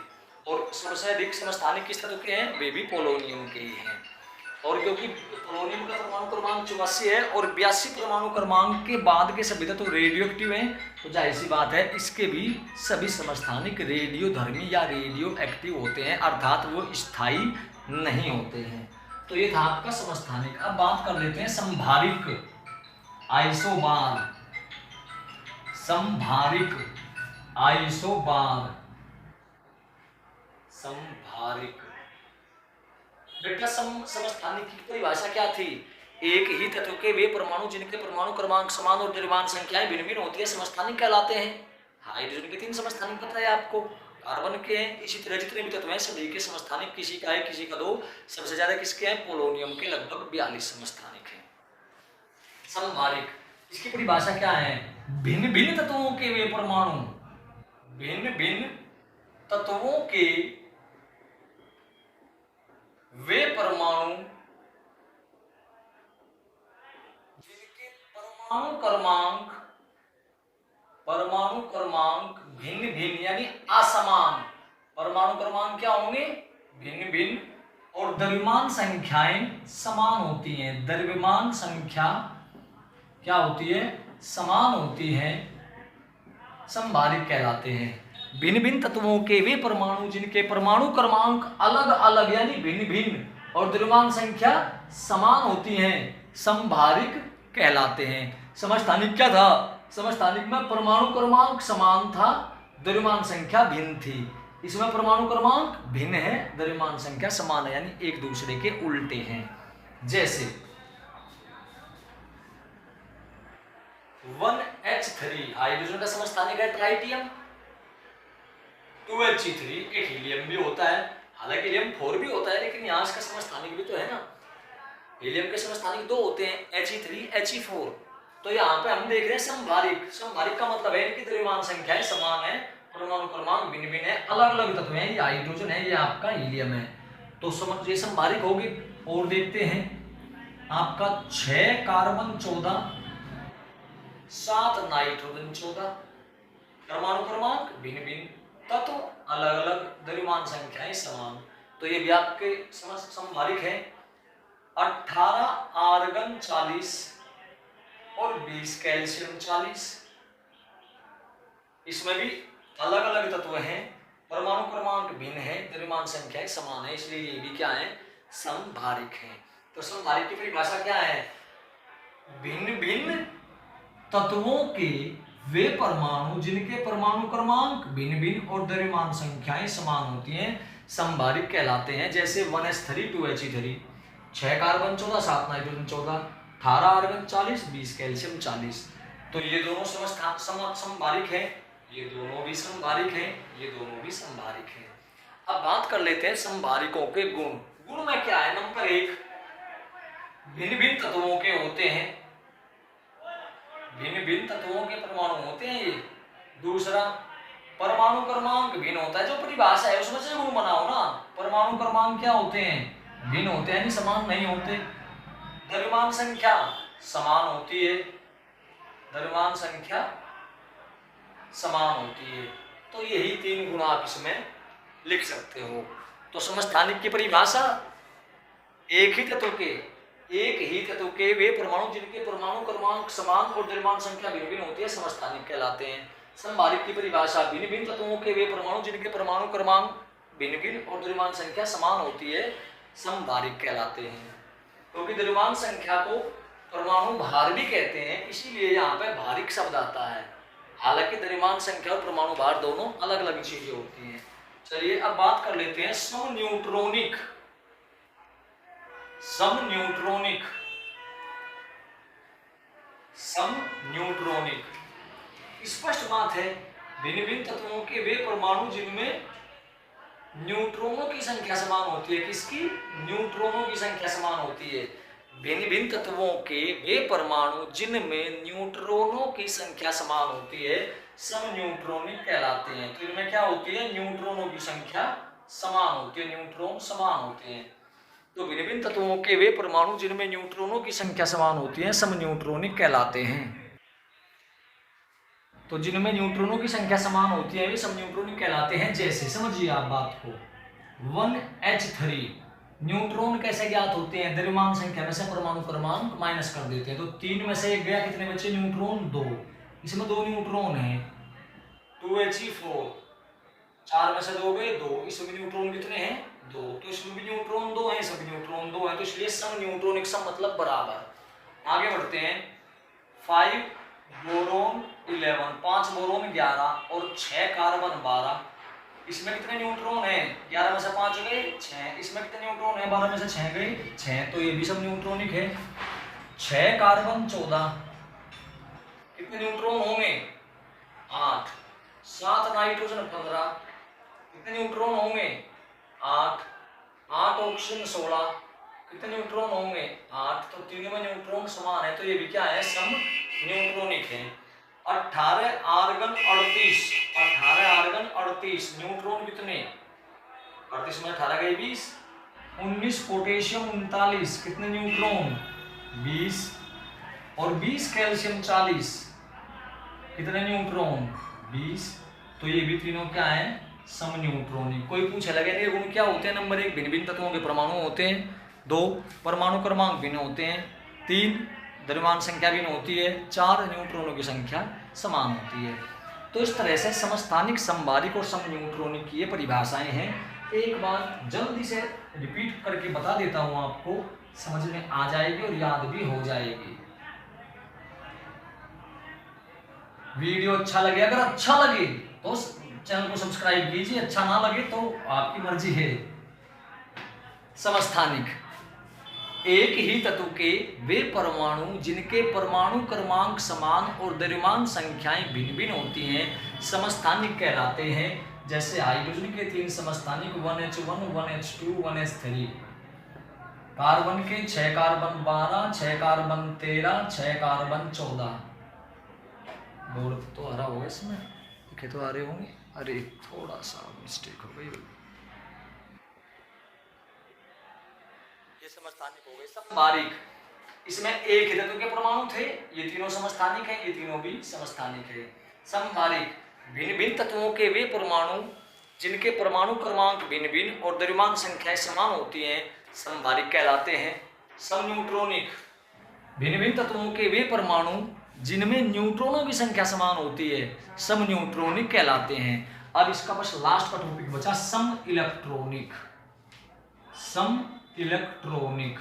और सबसे अधिक समस्थानिक किस तरह के हैं? वे भी पोलोनियम के ही हैं। और क्योंकि पोलोनियम का परमाणु क्रमांक 84 है और 82 परमाणु क्रमांक के बाद के सभी तत्व रेडियो एक्टिव हैं, तो जाहिर सी बात है इसके भी सभी समस्थानिक रेडियोधर्मी या रेडियो एक्टिव होते हैं, अर्थात वो स्थायी नहीं होते हैं। तो ये था आपका समस्थानिक। अब बात कर लेते हैं समभारिक, आइसोबार। समभारिक, आइसोबार, समभारिक। बेटा समस्थानिक की परिभाषा क्या थी? एक ही तत्व के वे परमाणु जिनके परमाणु क्रमांक समान और द्रव्यमान संख्याएं भिन्न भिन्न होती है समस्थानिक कहलाते हैं। हाइड्रोजन के 3 समस्थानिक पता है आपको, कार्बन के हैं। इसी तरह जितने भी तत्व हैं सभी के समस्थानिक किसी का है किसी का 2। सबसे ज्यादा किसके हैं? पोलोनियम के, लगभग 42 समस्थानिक हैं। समभारिक, इसकी परिभाषा क्या है? भिन्न भिन्न तत्वों के वे परमाणु, भिन्न भिन्न तत्वों के वे परमाणु जिनके परमाणु क्रमांक भिन्न भिन्न यानी असमान। परमाणु क्रमांक क्या होंगे? भिन्न भिन्न। और द्रव्यमान संख्याएं समान होती हैं। द्रव्यमान संख्या क्या होती है? समान होती है, समभारिक कहलाते हैं। भिन्न भिन्न तत्वों के वे परमाणु जिनके परमाणु क्रमांक अलग अलग यानी भिन्न भिन्न और द्रव्यमान संख्या समान होती हैं समभारिक कहलाते हैं। समस्थानिक क्या था? समस्थानिक में परमाणु क्रमांक समान था, द्रव्यमान संख्या भिन्न थी। इसमें परमाणु क्रमांक भिन्न है, द्रव्यमान संख्या समान है, यानी एक दूसरे के उल्टे हैं। जैसे 1H3 हाइड्रोजन का समस्थानिक है ट्राइटियम। 2He3 एक हीलियम भी होता है, हालांकि हीलियम 4 भी होता है, लेकिन यहाँ इसका समस्थानिक भी तो है ना। हीलियम के समस्थानिक 2 होते हैं, He3, He4। तो यहाँ पे हम देख रहे हैं समभारिक। समभारिक का मतलब है इनकी द्रव्यमान संख्याएं समान है, परमाणु क्रमांक भिन्न भिन्न है, अलग अलग तत्व हैं। ये हाइड्रोजन है, ये आपका हीलियम है, तो ये समभारिक होगी। और देखते हैं आपका 6 कार्बन 14, 7 नाइट्रोजन 14, परमाणु क्रमांक भिन्न भिन्न, तत्व अलग अलग, द्रव्यमान संख्याएं समान। तो ये भी आपके समभारिक है। 18 आर्गन 40 और 20 कैल्शियम 40। इसमें भी अलग अलग तत्व हैं, परमाणु क्रमांक भिन्न है, द्रव्यमान संख्याएं समान है, इसलिए ये भी क्या है, समभारिक है। तो समभारिक की परिभाषा क्या है, भिन्न भिन्न तत्वों के वे परमाणु जिनके परमाणु क्रमांक भिन्न भिन्न और द्रव्यमान संख्याएं समान होती हैं समभारिक कहलाते हैं। जैसे 1s3 2he3, 6 carbon 14, 7 nitrogen 14, 18 argon 40, 20 calcium 40। तो ये दोनों समभारिक है, ये दोनों भी समभारिक है, ये दोनों भी समभारिक है। अब बात कर लेते हैं समभारिकों के गुण। गुण में क्या है, नंबर 1 भिन्न भिन्न तत्वों के होते हैं, भिन्न भिन्न तत्वों के परमाणु होते हैं ये। दूसरा परमाणु क्रमांक भिन्न होता है, जो परिभाषा है उसमें से गुण बनाओ ना। परमाणु क्रमांक क्या होते हैं, भिन्न होते हैं, यानी समान नहीं होते। द्रव्यमान संख्या समान होती है, द्रव्यमान संख्या समान होती है। तो यही 3 गुण आप इसमें लिख सकते हो। तो समस्थानिक की परिभाषा एक ही तत्व के वे परमाणु जिनके परमाणु क्रमांक समान और द्रव्यमान संख्या भिन्न भिन्न होती है समस्थानिक कहलाते हैं। समभारिक की परिभाषा भिन्न भिन्न तत्वों के वे परमाणु जिनके परमाणु क्रमांक भिन्न भिन्न और द्रव्यमान संख्या समान होती है समभारिक कहलाते हैं। क्योंकि द्रव्यमान संख्या को परमाणु भार भी कहते हैं, इसीलिए यहाँ पे भारिक शब्द आता है। हालांकि द्रव्यमान संख्या और परमाणु भार दोनों अलग अलग चीजें होती हैं। चलिए अब बात कर लेते हैं समन्यूट्रॉनिक। समन्यूट्रॉनिक स्पष्ट बात है, भिन्न भिन्न तत्वों के वे परमाणु जिनमें न्यूट्रॉनों की संख्या समान होती है। किसकी, न्यूट्रॉनों की संख्या समान होती है। भिन्न भिन्न तत्वों के वे परमाणु जिनमें न्यूट्रॉनों की संख्या समान होती है समन्यूट्रॉनिक कहलाते हैं। तो इनमें क्या होती है, न्यूट्रॉनों की संख्या समान होती है, न्यूट्रॉन समान होते हैं। तो भिन्न भिन्न तत्वों के वे परमाणु जिनमें न्यूट्रॉनों की संख्या समान होती है समन्यूट्रॉनिक कहलाते हैं। तो जिनमें न्यूट्रॉनों की संख्या समान होती है वे समन्यूट्रॉनिक कहलाते हैं। जैसे समझिए आप बात को, 1h3 न्यूट्रॉन कैसे ज्ञात होते हैं, द्रव्यमान संख्या में से परमाणु क्रमांक माइनस कर देते हैं। तो 3 में से 1 गया, कितने बचे, न्यूट्रॉन 2, इसमें 2 न्यूट्रॉन है। 2he4, 4 में से 2 गए 2, इसमें न्यूट्रॉन कितने हैं, 2, तो इसमें भी न्यूट्रॉन 2 है, इसमें भी न्यूट्रॉन 2 है। तो इसलिए समन्यूट्रॉनिक सम मतलब बराबर। आगे बढ़ते हैं, 5 बोरोन 11, 5 बोरोन 11 और 6 कार्बन 12, इसमें कितने न्यूट्रॉन हैं, 11 में से 5 गए 6, इसमें कितने न्यूट्रॉन हैं, 12 में से 6 गए 6, तो ये भी सब न्यूट्रॉनिक है। 6 कार्बन 14, कितने न्यूट्रॉन होंगे, 8। 7 नाइट्रोजन 15, कितने न्यूट्रॉन होंगे, 8। 8 ऑक्सीजन 16, कितने न्यूट्रॉन होंगे, 8। तो तीनों में न्यूट्रॉन समान है, तो ये भी क्या है, सम न्यूट्रॉनिक है। 18 आर्गन 38, 18 आर्गन 38, न्यूट्रॉन कितने, 38 में 18 गए 20। 19 पोटेशियम 39, कितने न्यूट्रॉन, 20। और 20 कैल्शियम 40, कितने न्यूट्रॉन, 20। तो ये भी तीनों क्या है, समन्यूट्रॉनिक। कोई पूछे लगे ये गुण क्या होते हैं, नंबर 1 भिन्न भिन्न तत्वों के परमाणु होते हैं, 2 परमाणु क्रमांक भिन्न होते हैं, 3 द्रव्यमान संख्या भिन्न होती है, 4 न्यूट्रॉनों की संख्या समान होती है। तो इस तरह से समस्थानिक, समभारिक और समन्यूट्रॉनिक की ये परिभाषाएं हैं। एक बार जल्दी से रिपीट करके बता देता हूँ, आपको समझ में आ जाएगी और याद भी हो जाएगी। वीडियो अच्छा लगे, अगर अच्छा लगे तो चैनल को सब्सक्राइब कीजिए, अच्छा ना लगे तो आपकी मर्जी है। समस्थानिक, एक ही तत्व के वे परमाणु जिनके परमाणु क्रमांक समान और द्रव्यमान संख्याएं भिन्न भिन्न होती हैं समस्थानिक कहलाते हैं। जैसे हाइड्रोजन के 3 समस्थानिक 1h1, 1h2, 1s3, कार्बन के 6 कार्बन 12, 6 कार्बन 13, 6 कार्बन 14। बोर्ड तो हरा होगा इसमें, लिखे तो आ रहे होंगे, अरे थोड़ा सा मिस्टेक हो गई, ये समस्थानिक हो गए। समभारिक, इसमें एक ही तत्व के परमाणु थे, ये तीनों समस्थानिक हैं, ये तीनों भी समस्थानिक है। समभारिक, भिन्न भिन्न तत्वों के वे परमाणु जिनके परमाणु क्रमांक भिन्न भिन्न और द्रव्यमान संख्याएं समान होती हैं समभारिक कहलाते हैं। समन्यूट्रॉनिक, भिन्न भिन्न तत्वों के वे परमाणु जिनमें न्यूट्रॉनों की संख्या समान होती है समन्यूट्रॉनिक कहलाते हैं। अब इसका बस लास्ट का टॉपिक बचा सम इलेक्ट्रॉनिक। सम इलेक्ट्रॉनिक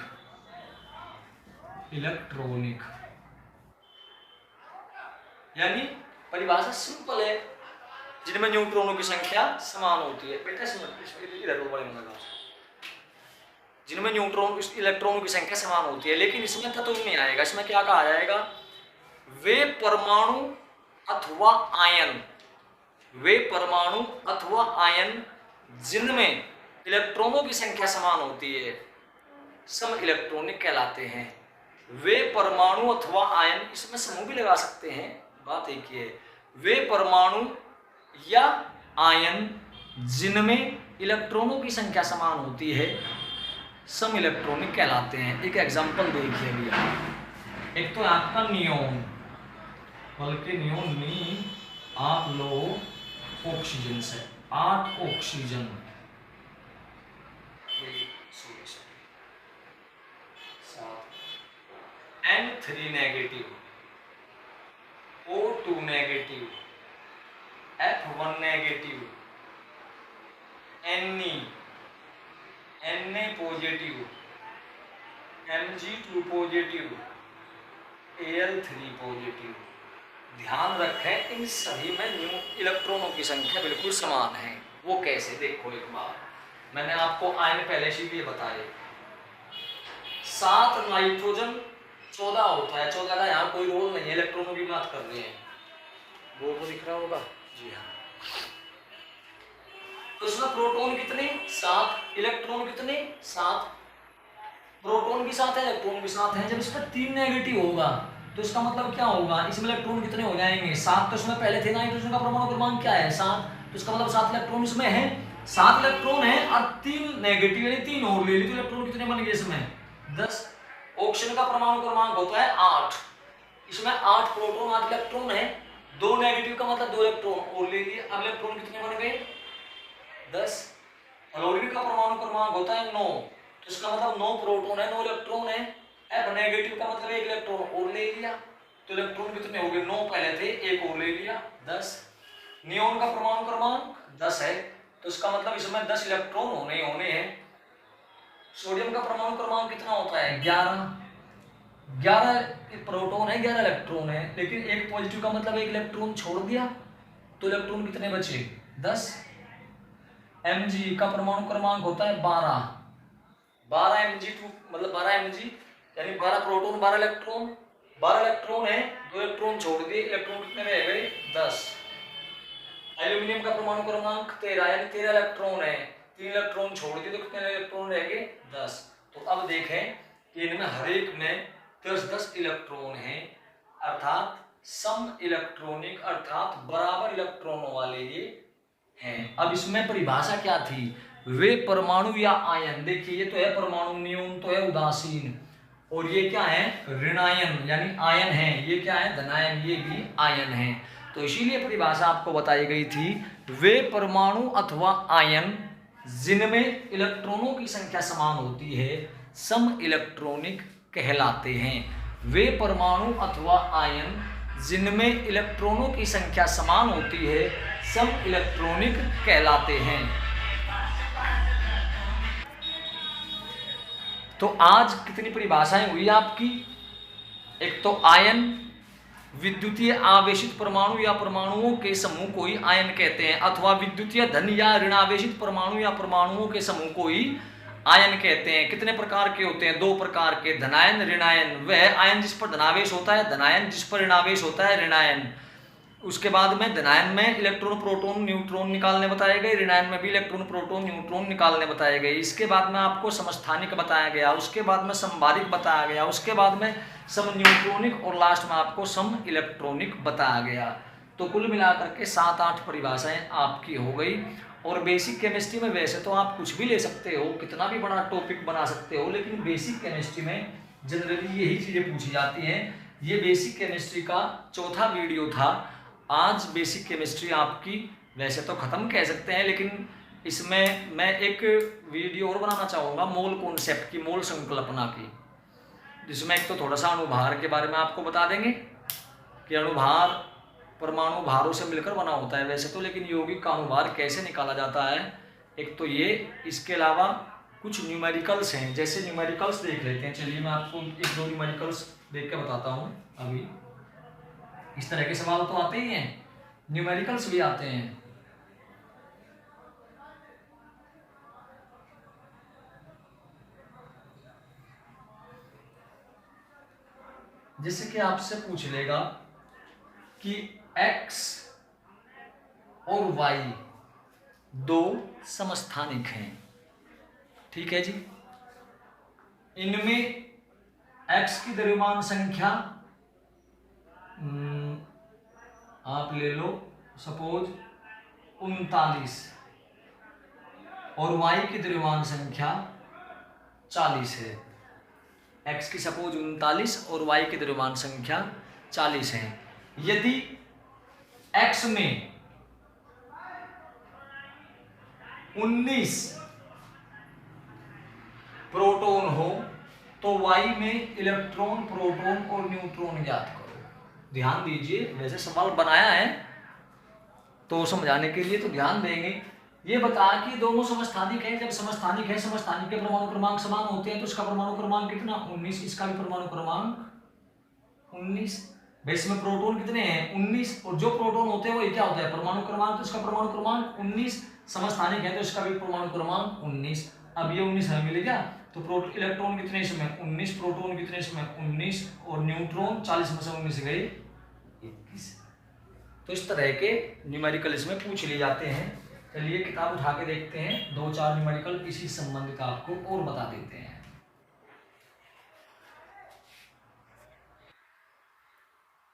यानी परिभाषा सिंपल है, जिनमें न्यूट्रॉनों की संख्या समान होती है। बेटा इधर बड़े मन लगा, जिनमें न्यूट्रॉन इलेक्ट्रॉनों की संख्या समान होती है, लेकिन इसमें तत्व नहीं आएगा। इसमें क्या कहा जाएगा, वे परमाणु अथवा आयन, वे परमाणु अथवा आयन जिनमें इलेक्ट्रॉनों की संख्या समान होती है सम इलेक्ट्रॉनिक कहलाते हैं। वे परमाणु अथवा आयन, इसमें समूह भी लगा सकते हैं, बात एक ही है। वे परमाणु या आयन जिनमें इलेक्ट्रॉनों की संख्या समान होती है सम इलेक्ट्रॉनिक कहलाते हैं। एक एग्जांपल देखिए भैया, एक तो आपका नियोन, बल्कि नियोन नहीं, आप लो ऑक्सीजन से 8 oxygen, N3 negative, O2 negative, F1 negative, Na positive, Mg2 positive, Al3 positive. ध्यान रखें इन सभी में इलेक्ट्रॉनों की संख्या बिल्कुल समान है। वो कैसे, देखो एक बार, मैंने आपको आयन पहले से भी बताए। 7 नाइट्रोजन 14 होता है, 14 का यहाँ कोई रोल नहीं है, इलेक्ट्रॉनों की बात कर रहे हैं। रोल तो दिख रहा होगा, जी हाँ। तो इसमें प्रोटॉन कितने, 7, इलेक्ट्रॉन कितने, 7, प्रोटॉन भी 7 है, इलेक्ट्रॉन भी 7 है। जब इसमें 3 नेगेटिव होगा तो इसका मतलब क्या होगा, इसमें इलेक्ट्रॉन कितने हो जाएंगे, 7। तो इसमें पहले थे, नाइट्रोजन का परमाणु क्रमांक क्या है, 7, तो इसका मतलब 7 इलेक्ट्रॉन इसमें है, 7 इलेक्ट्रॉन है और 3 नेगेटिव, यानी 3 और ले ली तो इलेक्ट्रॉन कितने बन गए इसमें, 10। ऑक्सीजन का परमाणु क्रमांक होता है 8, इसमें 8 प्रोटॉन 8 इलेक्ट्रॉन है, 2 नेगेटिव का मतलब 2 इलेक्ट्रॉन और ले लिए। अब इलेक्ट्रॉन कितने बन गए, 10। क्लोरीन का परमाणु क्रमांक होता है 9, तो इसका मतलब 9 प्रोटॉन है, 9 इलेक्ट्रॉन है। F नेगेटिव का मतलब 1 इलेक्ट्रॉन और ले लिया, तो इलेक्ट्रॉन कितने हो गए, 9 पहले थे, 1 और ले लिया, 10। नियोन का परमाणु क्रमांक 10 है, तो इसका मतलब इसमें 10 इलेक्ट्रॉन होने हैं। सोडियम का परमाणु क्रमांक कितना होता है, 11 प्रोटॉन है, 11 इलेक्ट्रॉन है, लेकिन एक पॉजिटिव का मतलब 1 इलेक्ट्रॉन छोड़ दिया, तो इलेक्ट्रॉन कितने बचे, 10। Mg का परमाणु क्रमांक होता है 12 Mg2 मतलब 12 Mg, यानी 12 प्रोटॉन 12 इलेक्ट्रॉन, 12 इलेक्ट्रॉन है, 2 इलेक्ट्रॉन छोड़ दिए, इलेक्ट्रॉन कितने रह गए, 10। एल्यूमिनियम का परमाणु क्रमांक 13, यानी 13 इलेक्ट्रॉन है, 3 इलेक्ट्रॉन छोड़ दिए तो कितने इलेक्ट्रॉन रह गए, 10। तो अब देखें कि इनमें हर एक में 10-10 इलेक्ट्रॉन हैं, अर्थात सम इलेक्ट्रॉनिक, अर्थात बराबर इलेक्ट्रॉनों वाले ये हैं। अब इसमें परिभाषा क्या थी, वे परमाणु या आयन, देखिए ये तो है परमाणु, नियोन तो है उदासीन, और ये क्या है, ऋणायन यानी आयन है, ये क्या है, धनायन, ये भी आयन है। तो इसीलिए परिभाषा आपको बताई गई थी, वे परमाणु अथवा आयन जिनमें इलेक्ट्रॉनों की संख्या समान होती है सम इलेक्ट्रॉनिक कहलाते हैं। वे परमाणु अथवा आयन जिनमें इलेक्ट्रॉनों की संख्या समान होती है सम इलेक्ट्रॉनिक कहलाते हैं। तो आज कितनी परिभाषाएं हुई आपकी, एक तो आयन, विद्युतीय आवेशित परमाणु या परमाणुओं के समूह को ही आयन कहते हैं, अथवा विद्युतीय धन या ऋणावेशित परमाणु या परमाणुओं के समूह को ही आयन कहते हैं। कितने प्रकार के होते हैं, 2 प्रकार के, धनायन ऋणायन। वह आयन जिस पर धनावेश होता है धनायन, जिस पर ऋणावेश होता है ऋणायन। उसके बाद में धनायन में इलेक्ट्रॉन प्रोटॉन न्यूट्रॉन निकालने बताए गए, ऋणायन में भी इलेक्ट्रॉन प्रोटॉन न्यूट्रॉन निकालने बताए गए। इसके बाद में आपको समस्थानिक बताया गया, उसके बाद में समबारिक बताया गया, उसके बाद में सम न्यूट्रॉनिक, और लास्ट में आपको सम इलेक्ट्रॉनिक बताया गया। तो कुल मिलाकर के 7-8 परिभाषाएं आपकी हो गई। और बेसिक केमिस्ट्री में वैसे तो आप कुछ भी ले सकते हो, कितना भी बड़ा टॉपिक बना सकते हो, लेकिन बेसिक केमिस्ट्री में जनरली यही चीज़ें पूछी जाती हैं। ये बेसिक केमिस्ट्री का चौथा वीडियो था। आज बेसिक केमिस्ट्री आपकी वैसे तो ख़त्म कह सकते हैं, लेकिन इसमें मैं एक वीडियो और बनाना चाहूँगा मोल कॉन्सेप्ट की, मोल संकल्पना की, जिसमें एक तो थोड़ा सा अणुभार के बारे में आपको बता देंगे कि अणुभार परमाणु भारों से मिलकर बना होता है वैसे तो, लेकिन यौगिक का अनुभार कैसे निकाला जाता है, एक तो ये, इसके अलावा कुछ न्यूमेरिकल्स हैं। जैसे न्यूमेरिकल्स देख लेते हैं, चलिए मैं आपको एक दो न्यूमेरिकल्स देख के बताता हूँ। अभी इस तरह के सवाल तो आते ही हैं, न्यूमेरिकल्स भी आते हैं। जैसे कि आपसे पूछ लेगा कि x और y दो समस्थानिक हैं, ठीक है जी। इनमें x की द्रव्यमान संख्या आप ले लो सपोज 39 और y की द्रव्यमान संख्या 40 है। x की सपोज 39 और y की द्रव्यमान संख्या 40 है। यदि x में 19 प्रोटॉन हो तो y में इलेक्ट्रॉन, प्रोटॉन और न्यूट्रॉन ज्ञात करो। ध्यान दीजिए, वैसे सवाल बनाया है तो समझाने के लिए तो ध्यान देंगे। ये बता कि दोनों समस्थानिक हैं। जब समस्थानिक है, समस्थानिक के परमाणु क्रमांक समान होते हैं तो इसका परमाणु क्रमांक कितना 19, इसका भी परमाणु क्रमांक 19। वैसे में प्रोटॉन कितने हैं 19, और जो प्रोटॉन होते हैं वो क्या होता है परमाणु क्रमांक, तो इसका परमाणु क्रमांक 19। समस्थानिक है तो इसका भी परमाणु क्रमांक 19। अब ये 19 हमें मिलेगा तो प्रोटॉन इलेक्ट्रॉन कितने इसमें 19, प्रोटॉन कितने इसमें 19 और न्यूट्रॉन 40 में से 19 गए 21। तो इस तरह के न्यूमेरिकल इसमें पूछ लिए जाते हैं। चलिए किताब उठा के देखते हैं, 2-4 न्यूमेरिकल इसी संबंधित आपको और बता देते हैं।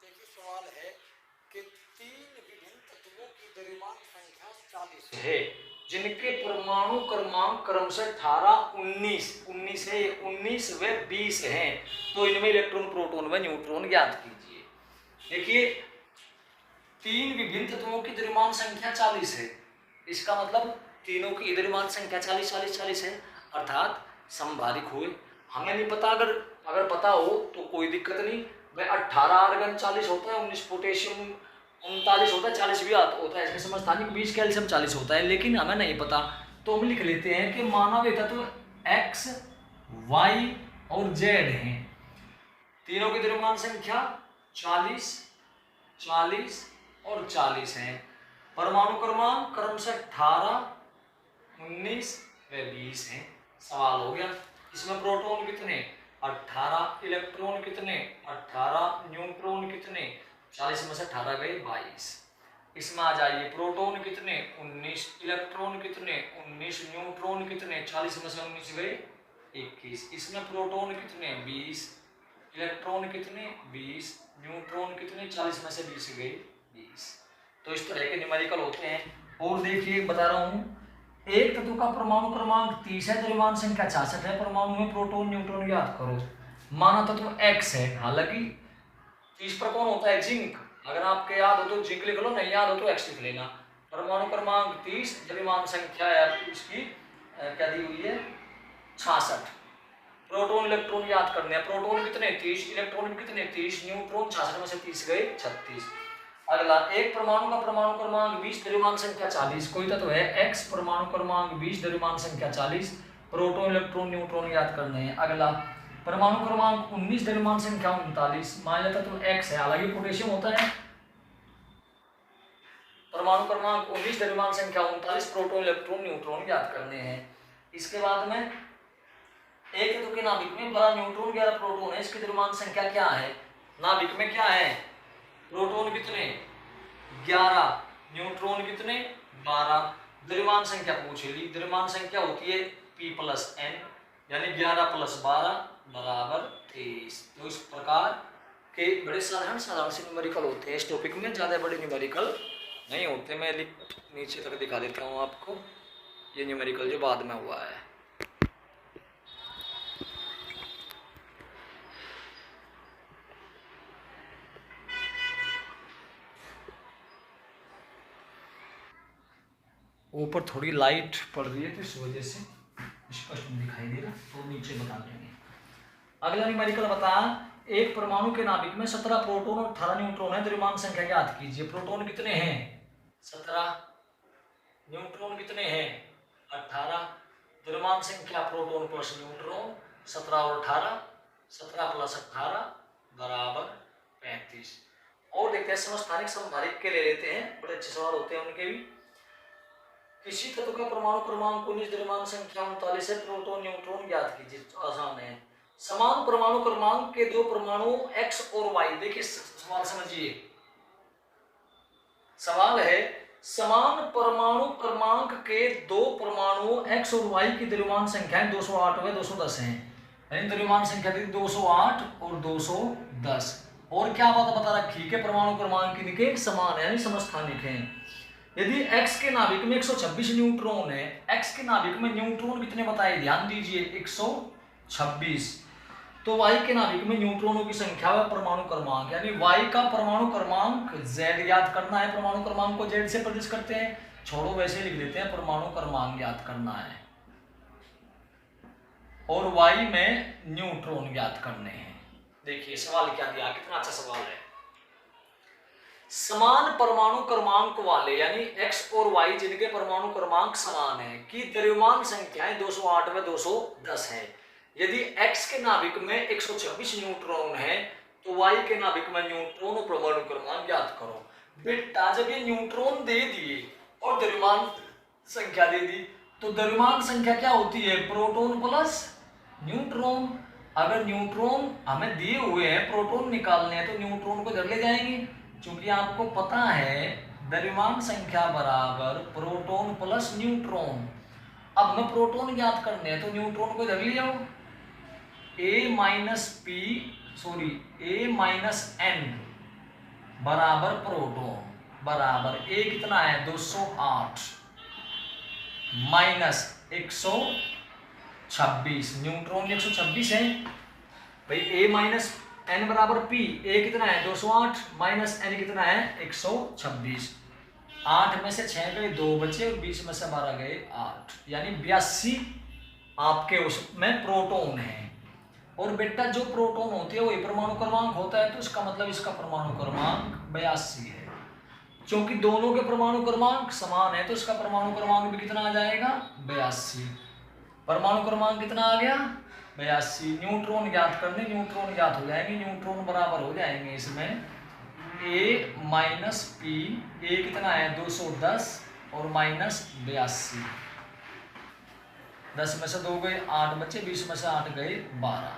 देखिए सवाल है कि 3 विभिन्न तत्वों की द्रव्यमान संख्या 40 है जिनके परमाणु क्रमांक क्रमशः 18, 19 है, 19 व 20 हैं, तो इनमें इलेक्ट्रॉन, प्रोटॉन व न्यूट्रॉन ज्ञात कीजिए। देखिए 3 विभिन्न तत्वों की द्रव्यमान संख्या 40 है, इसका मतलब तीनों की द्रव्यमान संख्या 40 है, अर्थात समभारिक हुए। हमें नहीं पता, अगर पता हो तो कोई दिक्कत नहीं। वह 18 आर्गन 40 होता है, 19 पोटेशियम 39 होता है, 40 भी होता है, इसके समस्थानिक 20 कैल्शियम 40 होता है, लेकिन हमें नहीं पता तो हम लिख लेते हैं कि मानव तत्व x, y और z हैं। तीनों की द्रव्यमान संख्या 40 और 40 है। परमाणु क्रमांक क्रमशः 18, 19 व 20 हैं। सवाल हो गया। इसमें प्रोटॉन कितने 18, इलेक्ट्रॉन कितने 18, न्यूट्रॉन कितने 40 में से 18 गए 22। इसमें आ जाइए प्रोटॉन कितने 19, इलेक्ट्रॉन कितने 19, न्यूट्रॉन कितने 40 में से 19 गए 21। इसमें प्रोटॉन कितने 20, इलेक्ट्रॉन कितने 20, न्यूट्रॉन कितने 40 में से 20 गए 20। तो इस तरह के न्यूमेरिकल होते हैं। और देखिए बता रहा हूं, एक तत्व का परमाणु क्रमांक 30 है, द्रव्यमान संख्या 66 है, परमाणु में प्रोटॉन, न्यूट्रॉन ज्ञात करो। माना तत्व x है, हालांकि 30 पर कौन होता है जिंक, अगर आपके याद हो तो जिंक लिख लो, नहीं याद हो तो x लिख लेना। परमाणु क्रमांक 30, द्रव्यमान संख्या है इसकी क्या दी हुई है 66। प्रोटॉन, इलेक्ट्रॉन याद करने हैं। प्रोटॉन कितने 30, इलेक्ट्रॉन कितने 30, न्यूट्रॉन 66 में से 30 गए 36। अगला, एक परमाणु का परमाणु क्रमांक 20, द्रव्यमान संख्या 40, कोई तत्व है x, परमाणु क्रमांक 20, द्रव्यमान संख्या 40, प्रोटॉन, इलेक्ट्रॉन, न्यूट्रॉन याद करने हैं। अगला, परमाणु क्रमांक 19, द्रव्यमान संख्या 39, मान लिया तत्व x है, हालांकि पोटेशियम होता है। परमाणु क्रमांक 19, द्रव्यमान संख्या 39, प्रोटॉन, इलेक्ट्रॉन, न्यूट्रॉन याद करने हैं। इसके बाद में एक तत्व के नाभिक में 12 न्यूट्रॉन 11 प्रोटॉन है, इसकी द्रव्यमान संख्या क्या है। नाभिक में क्या है, प्रोटॉन कितने 11, न्यूट्रॉन कितने 12, द्रव्यमान संख्या पूछ ली। द्रव्यमान संख्या होती है P+N, यानी 11 + 12 = 23। तो इस प्रकार के बड़े साधारण से न्यूमेरिकल होते हैं। इस टॉपिक में ज़्यादा बड़े न्यूमेरिकल नहीं होते। मैं नीचे तक दिखा देता हूँ आपको, ये न्यूमेरिकल जो बाद में हुआ है। ऊपर थोड़ी लाइट पड़ रही है तो इस वजह से स्पष्ट दिखाई दे रहा, तो नीचे बता देंगे। अगला न्यूमेरिकल बता, एक परमाणु के नाभिक में 17 प्रोटॉन और 18 न्यूट्रॉन है, द्रव्यमान संख्या ज्ञात कीजिए। प्रोटॉन कितने हैं? 17, न्यूट्रॉन कितने हैं? 18। द्रव्यमान संख्या प्रोटॉन प्लस न्यूट्रॉन 17 और 18, 17 प्लस 18 बराबर 35। और देखते हैं समस्थानिक समधारिक के ले लेते हैं, बड़े अच्छे सवाल होते हैं उनके भी। किसी तत्व का परमाणु क्रमांक 19, द्रव्यमान संख्या 39 है, प्रोटॉन न्यूट्रॉन ज्ञात कीजिए। आसान है। समान परमाणु क्रमांक के दो परमाणु x और y, देखिए सवाल समझिए। सवाल है समान परमाणु क्रमांक के दो परमाणु x और y की द्रव्यमान संख्याएं 208 व 210 हैं। यानी द्रव्यमान संख्या दी 208 और 210। और क्या बात बता रखी कि परमाणु क्रमांक इनके समान है, यानी समस्थानिक हैं। यदि x के नाभिक में 126 न्यूट्रॉन है, x के नाभिक में न्यूट्रॉन कितने बताए? ध्यान दीजिए 126। तो y के नाभिक में न्यूट्रॉनों की संख्या व परमाणु क्रमांक, यानी y का परमाणु क्रमांक z याद करना है। परमाणु क्रमांक को z से प्रदर्शित करते हैं, छोड़ो वैसे लिख देते हैं, परमाणु क्रमांक याद करना है। और y में न्यूट्रॉन ज्ञात करने हैं। देखिए सवाल क्या दिया, कितना अच्छा सवाल है। समान परमाणु क्रमांक वाले यानी x और y जिनके परमाणु क्रमांक समान है की द्रव्यमान संख्याएं 208 व 210 है। यदि x के नाभिक में 126 न्यूट्रॉन है तो y के नाभिक में न्यूट्रॉन और परमाणु क्रमांक ज्ञात करो। बेटा जब ये न्यूट्रॉन दे दिए और द्रव्यमान संख्या दे दी तो द्रव्यमान संख्या क्या होती है? Proton plus neutron. अगर न्यूट्रॉन हमें दिए हुए हैं, प्रोटॉन निकालने हैं, तो न्यूट्रॉन को इधर ले जाएंगे, क्योंकि आपको पता है द्रव्यमान संख्या बराबर प्रोटॉन प्लस न्यूट्रॉन। अब हमें प्रोटॉन ज्ञात करने हैं तो न्यूट्रॉन को इधर ले जाओ, a माइनस n बराबर प्रोटॉन बराबर a कितना है? 208 माइनस 126, न्यूट्रॉन 126 है भाई। a माइनस n बराबर p, a कितना है? 208 माइनस n कितना है? 126। 8 में से 6 गए, 2 बचे और 20 में से 12 गए 8, यानी 82 आपके उसमें प्रोटॉन है। और बेटा जो प्रोटॉन होते हैं वही परमाणु क्रमांक होता है, तो इसका मतलब इसका परमाणु क्रमांक 82 है। क्योंकि दोनों के परमाणु क्रमांक समान है तो इसका परमाणु क्रमांक भी कितना आ जाएगा? 82। परमाणु क्रमांक कितना आ गया? 82। न्यूट्रॉन ज्ञात करने, न्यूट्रॉन ज्ञात हो जाएंगे, न्यूट्रॉन बराबर हो जाएंगे इसमें a माइनस पी। a कितना है? 210 और माइनस 82। 10 में से 2 गए, 8 बचे, 20 में से 8 गए 12,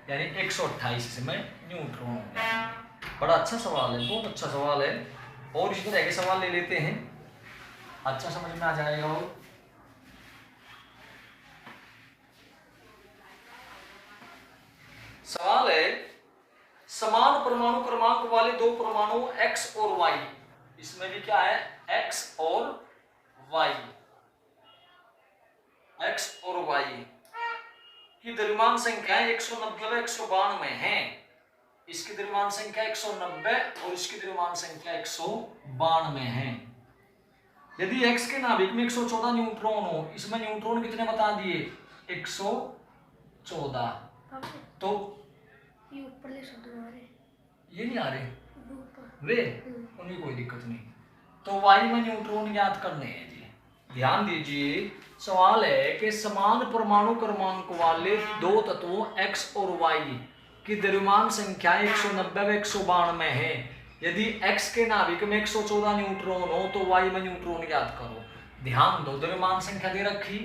यानी 128 इसमें न्यूट्रॉन होंगे। बड़ा अच्छा सवाल है, बहुत अच्छा सवाल है। और इस तरह के सवाल ले लेते हैं, अच्छा समझ में आ जाएगा। और सवाल है समान परमाणु क्रमांक वाले दो परमाणु x और y, इसमें भी क्या है? x और y, x और y की द्रव्यमान संख्याएं 190 व 192 हैं। इसकी द्रव्यमान संख्या 190 और इसकी द्रव्यमान संख्या 192 है। यदि x के नाभिक में 114 न्यूट्रॉन हो, इसमें न्यूट्रॉन कितने बता दिए? 114। तो ये नहीं आ रहे वे, उन्हें कोई दिक्कत नहीं। तो y में न्यूट्रॉन ज्ञात करने हैं जी। ध्यान दीजिए सवाल है कि समान परमाणु क्रमांक वाले दो तत्वों x और y की द्रव्यमान संख्या 190 व 192 है। यदि x के नाभिक में 114 न्यूट्रॉन हो तो y में न्यूट्रॉन ज्ञात करो। ध्यान दो, द्रव्यमान संख्या दे रखी,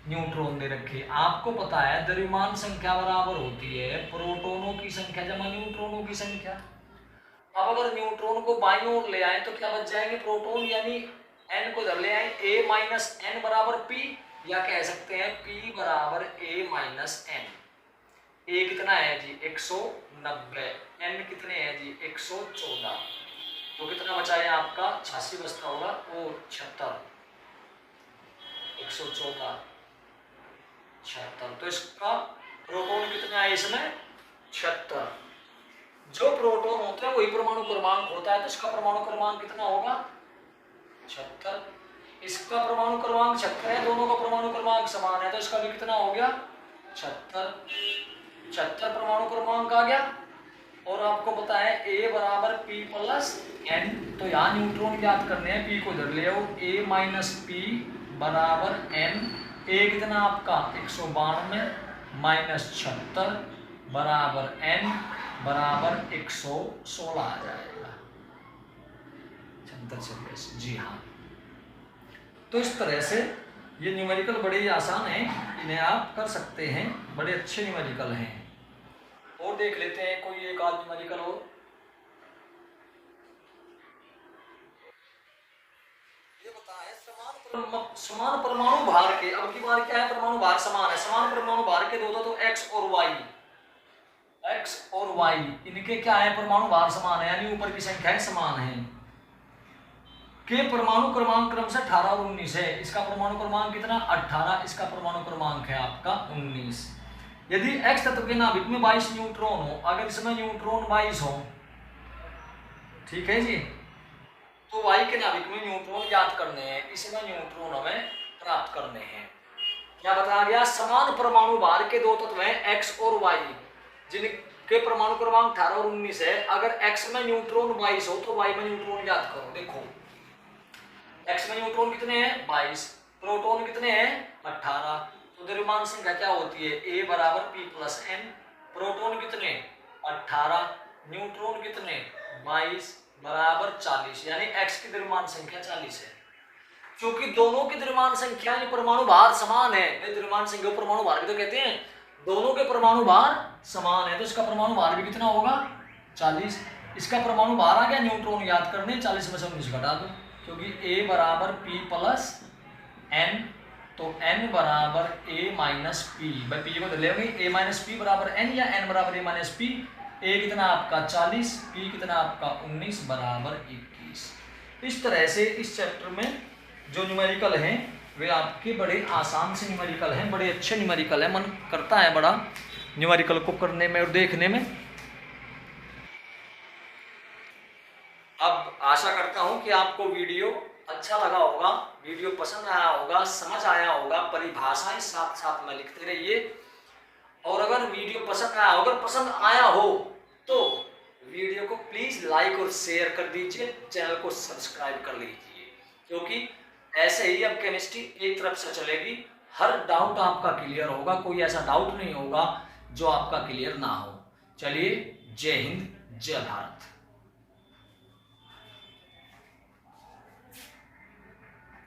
न्यूट्रॉन दे रखे। आपको पता है द्रव्यमान संख्या बराबर होती है प्रोटॉनों की संख्या जमा न्यूट्रॉनों की संख्या। अब अगर न्यूट्रॉन को बाईं ओर ले आए तो क्या बच जाएंगे? प्रोटॉन, यानी n को इधर ले आए, a माइनस n बराबर p, या कह सकते हैं p बराबर a माइनस n। a कितना है जी? 190, n कितने हैं जी? 114। तो कितना बचा है आपका? 86 बचता होगा, वो 76, 114 76। तो इसका प्रोटॉन कितना है इसमें? 76। जो प्रोटॉन होता है वही परमाणु क्रमांक होता है, तो इसका परमाणु क्रमांक कितना होगा? 76। इसका परमाणु क्रमांक 76 है, दोनों का परमाणु क्रमांक समान है, तो इसका भी कितना हो गया? 76। 76 परमाणु क्रमांक आ गया। और आपको पता है A बराबर P प्लस N, तो यहाँ न्यूट्रॉन ज्ञात करने हैं, P को इधर ले आओ, A माइनस P बराबर N, A कितना आपका 192 माइनस 76 बराबर N बराबर 116 आ जाएगा 76। जी हाँ, तो इस तरह से ये न्यूमेरिकल बड़े ही आसान हैं, इन्हें आप कर सकते हैं, बड़े अच्छे न्यूमेरिकल हैं। और देख लेते हैं कोई एक आध न्यूमेरिकल हो। ये बताएं समान परमाणु भार के, अब की बार क्या है, परमाणु भार समान है, समान परमाणु भार के दो तो x और y इनके क्या है, परमाणु भार समान है, यानी ऊपर की संख्याएं समान है। के परमाणु क्रमांक क्रमशः 18 और 19 है, इसका परमाणु क्रमांक कितना 18, इसका परमाणु क्रमांक है आपका 19। यदि x तत्व के नाभिक में 22 न्यूट्रॉन हो, अगर इसमें न्यूट्रॉन 22 हो, ठीक है जी, तो y के नाभिक में न्यूट्रॉन ज्ञात करने हैं, इसमें न्यूट्रॉन हमें प्राप्त करने हैं। क्या बताया गया, समान परमाणु भार के दो तत्व हैं x और y, जिनके परमाणु क्रमांक 18 और 19 है, अगर x में न्यूट्रॉन 22 हो तो y में न्यूट्रॉन ज्ञात करो। देखो x में न्यूट्रॉन कितने हैं 22, प्रोटॉन कितने हैं 18, तो द्रव्यमान संख्या क्या होती है, A बराबर P प्लस N, प्रोटॉन कितने 18, न्यूट्रॉन कितने 22 बराबर 40, यानी x की द्रव्यमान संख्या 40 है। क्योंकि दोनों की द्रव्यमान संख्या परमाणु भार समान है, द्रव्यमान संख्या परमाणु भार भी तो कहते हैं, दोनों के परमाणु भार समान है, तो इसका परमाणु भार भी कितना होगा 40। इसका परमाणु भार आ गया, न्यूट्रॉन याद करने, 40 में से 19 घटा दो, क्योंकि A बराबर P प्लस N, तो N बराबर A माइनस P, भाई P को ले लेंगे, A माइनस P बराबर N या N बराबर A माइनस P, A कितना आपका 40, P कितना आपका 19 बराबर 21। इस तरह से इस चैप्टर में जो न्यूमेरिकल हैं वे आपके बड़े आसान से न्यूमेरिकल हैं, बड़े अच्छे न्यूमेरिकल हैं, मन करता है बड़ा न्यूमेरिकल को करने में और देखने में। अब आशा करता हूं कि आपको वीडियो अच्छा लगा होगा, वीडियो पसंद आया होगा, समझ आया होगा, परिभाषाएं साथ साथ में लिखते रहिए। और अगर वीडियो पसंद आया, अगर पसंद आया हो तो वीडियो को प्लीज लाइक और शेयर कर दीजिए, चैनल को सब्सक्राइब कर लीजिए, क्योंकि ऐसे ही अब केमिस्ट्री एक तरफ से चलेगी, हर डाउट आपका क्लियर होगा, कोई ऐसा डाउट नहीं होगा जो आपका क्लियर ना हो। चलिए, जय हिंद, जय भारत।